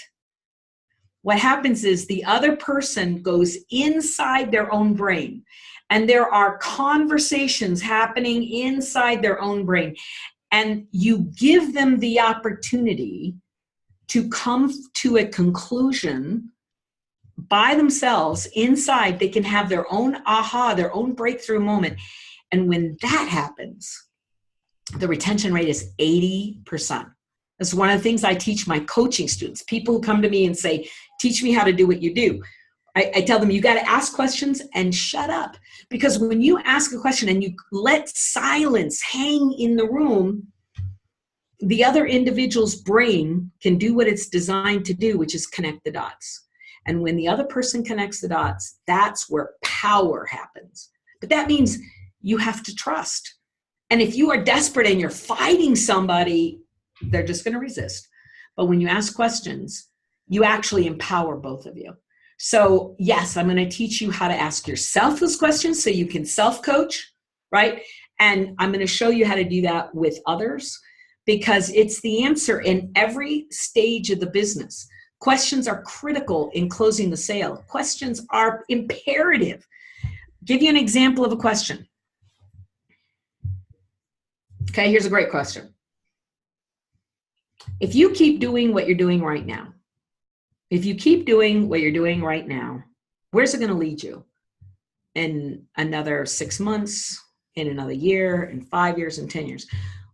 What happens is the other person goes inside their own brain, and there are conversations happening inside their own brain, and you give them the opportunity to come to a conclusion by themselves inside. They can have their own aha, their own breakthrough moment. And when that happens, the retention rate is 80%. That's one of the things I teach my coaching students. People who come to me and say, teach me how to do what you do. I tell them, you got to ask questions and shut up. Because when you ask a question and you let silence hang in the room, the other individual's brain can do what it's designed to do, which is connect the dots. And when the other person connects the dots, that's where power happens. But that means you have to trust. And if you are desperate and you're fighting somebody, they're just going to resist. But when you ask questions, you actually empower both of you. So yes, I'm going to teach you how to ask yourself those questions so you can self-coach, right? And I'm going to show you how to do that with others, because it's the answer in every stage of the business. Questions are critical in closing the sale. Questions are imperative. Give you an example of a question. Okay, here's a great question. If you keep doing what you're doing right now, where's it going to lead you? In another 6 months, in another year, in 5 years, in 10 years?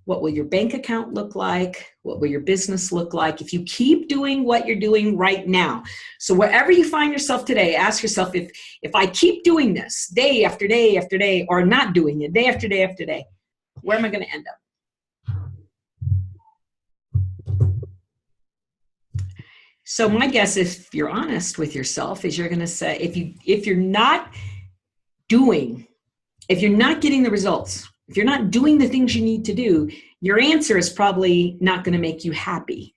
What will your bank account look like? What will your business look like if you keep doing what you're doing right now? So wherever you find yourself today, ask yourself, if I keep doing this day after day after day, or not doing it day after day after day, where am I going to end up? So my guess, if you're honest with yourself, is you're going to say, if you're not getting the results, if you're not doing the things you need to do, your answer is probably not going to make you happy.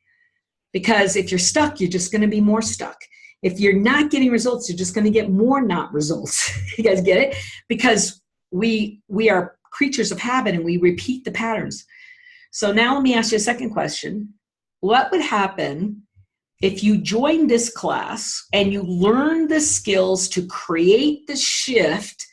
Because if you're stuck, you're just going to be more stuck. If you're not getting results, you're just going to get more not results. You guys get it? Because we are creatures of habit and we repeat the patterns. So now let me ask you a second question. What would happen if you joined this class and you learned the skills to create the shift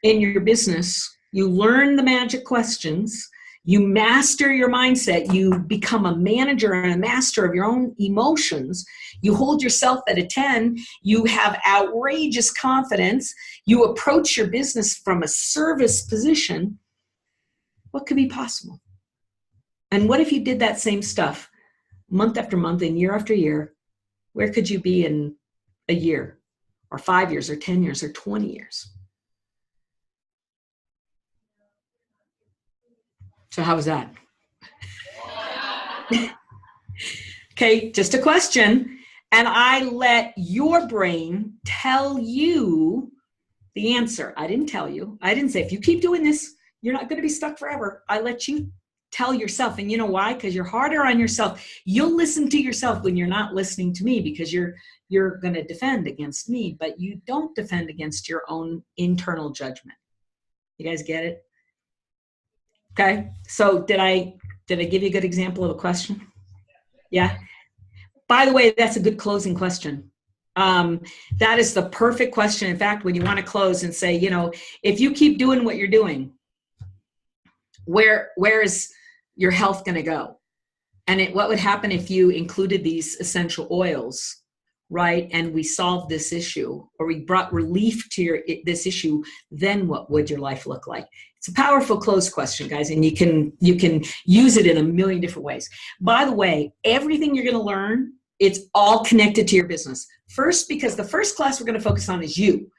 in your business? You learn the magic questions, you master your mindset, you become a manager and a master of your own emotions, you hold yourself at a 10, you have outrageous confidence, you approach your business from a service position. What could be possible? And what if you did that same stuff month after month and year after year? Where could you be in a year or 5 years or 10 years or 20 years? So how was that? Okay, just a question. And I let your brain tell you the answer. I didn't tell you. I didn't say, if you keep doing this, you're not going to be stuck forever. I let you tell yourself. And you know why? Because you're harder on yourself. You'll listen to yourself when you're not listening to me, because you're going to defend against me, but you don't defend against your own internal judgment. You guys get it? Okay. So did I give you a good example of a question? Yeah. By the way, that's a good closing question. That is the perfect question. In fact, when you want to close and say, if you keep doing what you're doing, where is your health going to go? And what would happen if you included these essential oils, right? And we solved this issue, or we brought relief to this issue, then what would your life look like? It's a powerful close question, guys, and you can use it in a million different ways. By the way, everything you're going to learn, it's all connected to your business. First, because the first class we're going to focus on is you.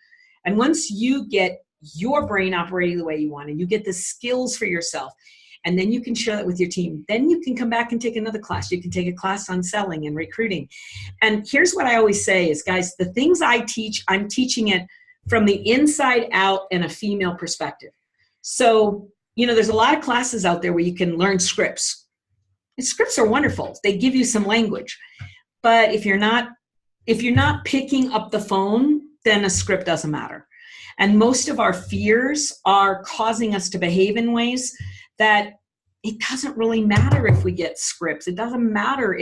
And once you get your brain operating the way you want, and you get the skills for yourself, and then you can share that with your team, then you can come back and take another class. You can take a class on selling and recruiting. And here's what I always say is, guys, the things I teach, I'm teaching it from the inside out and a female perspective. So, there's a lot of classes out there where you can learn scripts. And scripts are wonderful. They give you some language. But if you're not picking up the phone, then a script doesn't matter. And most of our fears are causing us to behave in ways that it doesn't really matter if we get scripts. It doesn't matter.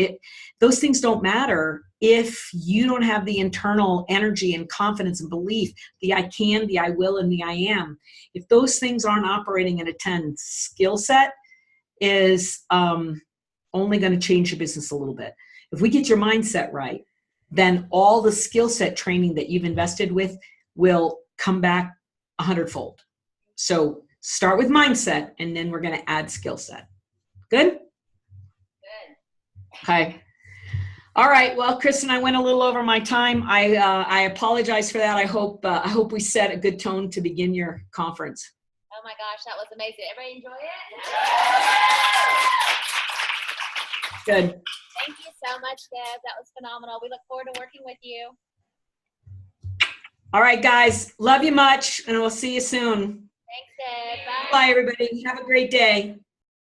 Those things don't matter if you don't have the internal energy and confidence and belief, the I can, the I will, and the I am. If those things aren't operating at a 10, skill set is only going to change your business a little bit. If we get your mindset right, then all the skill set training that you've invested with will come back 100-fold. So start with mindset, and then we're going to add skill set. Good? Good. Okay. All right. Well, Kristen, I went a little over my time. I apologize for that. I hope we set a good tone to begin your conference. Oh my gosh, that was amazing. Everybody enjoy it? Good. Thank you so much, Deb. That was phenomenal. We look forward to working with you. All right, guys. Love you much, and we'll see you soon. Thanks, Deb. Bye. Bye, everybody. Have a great day.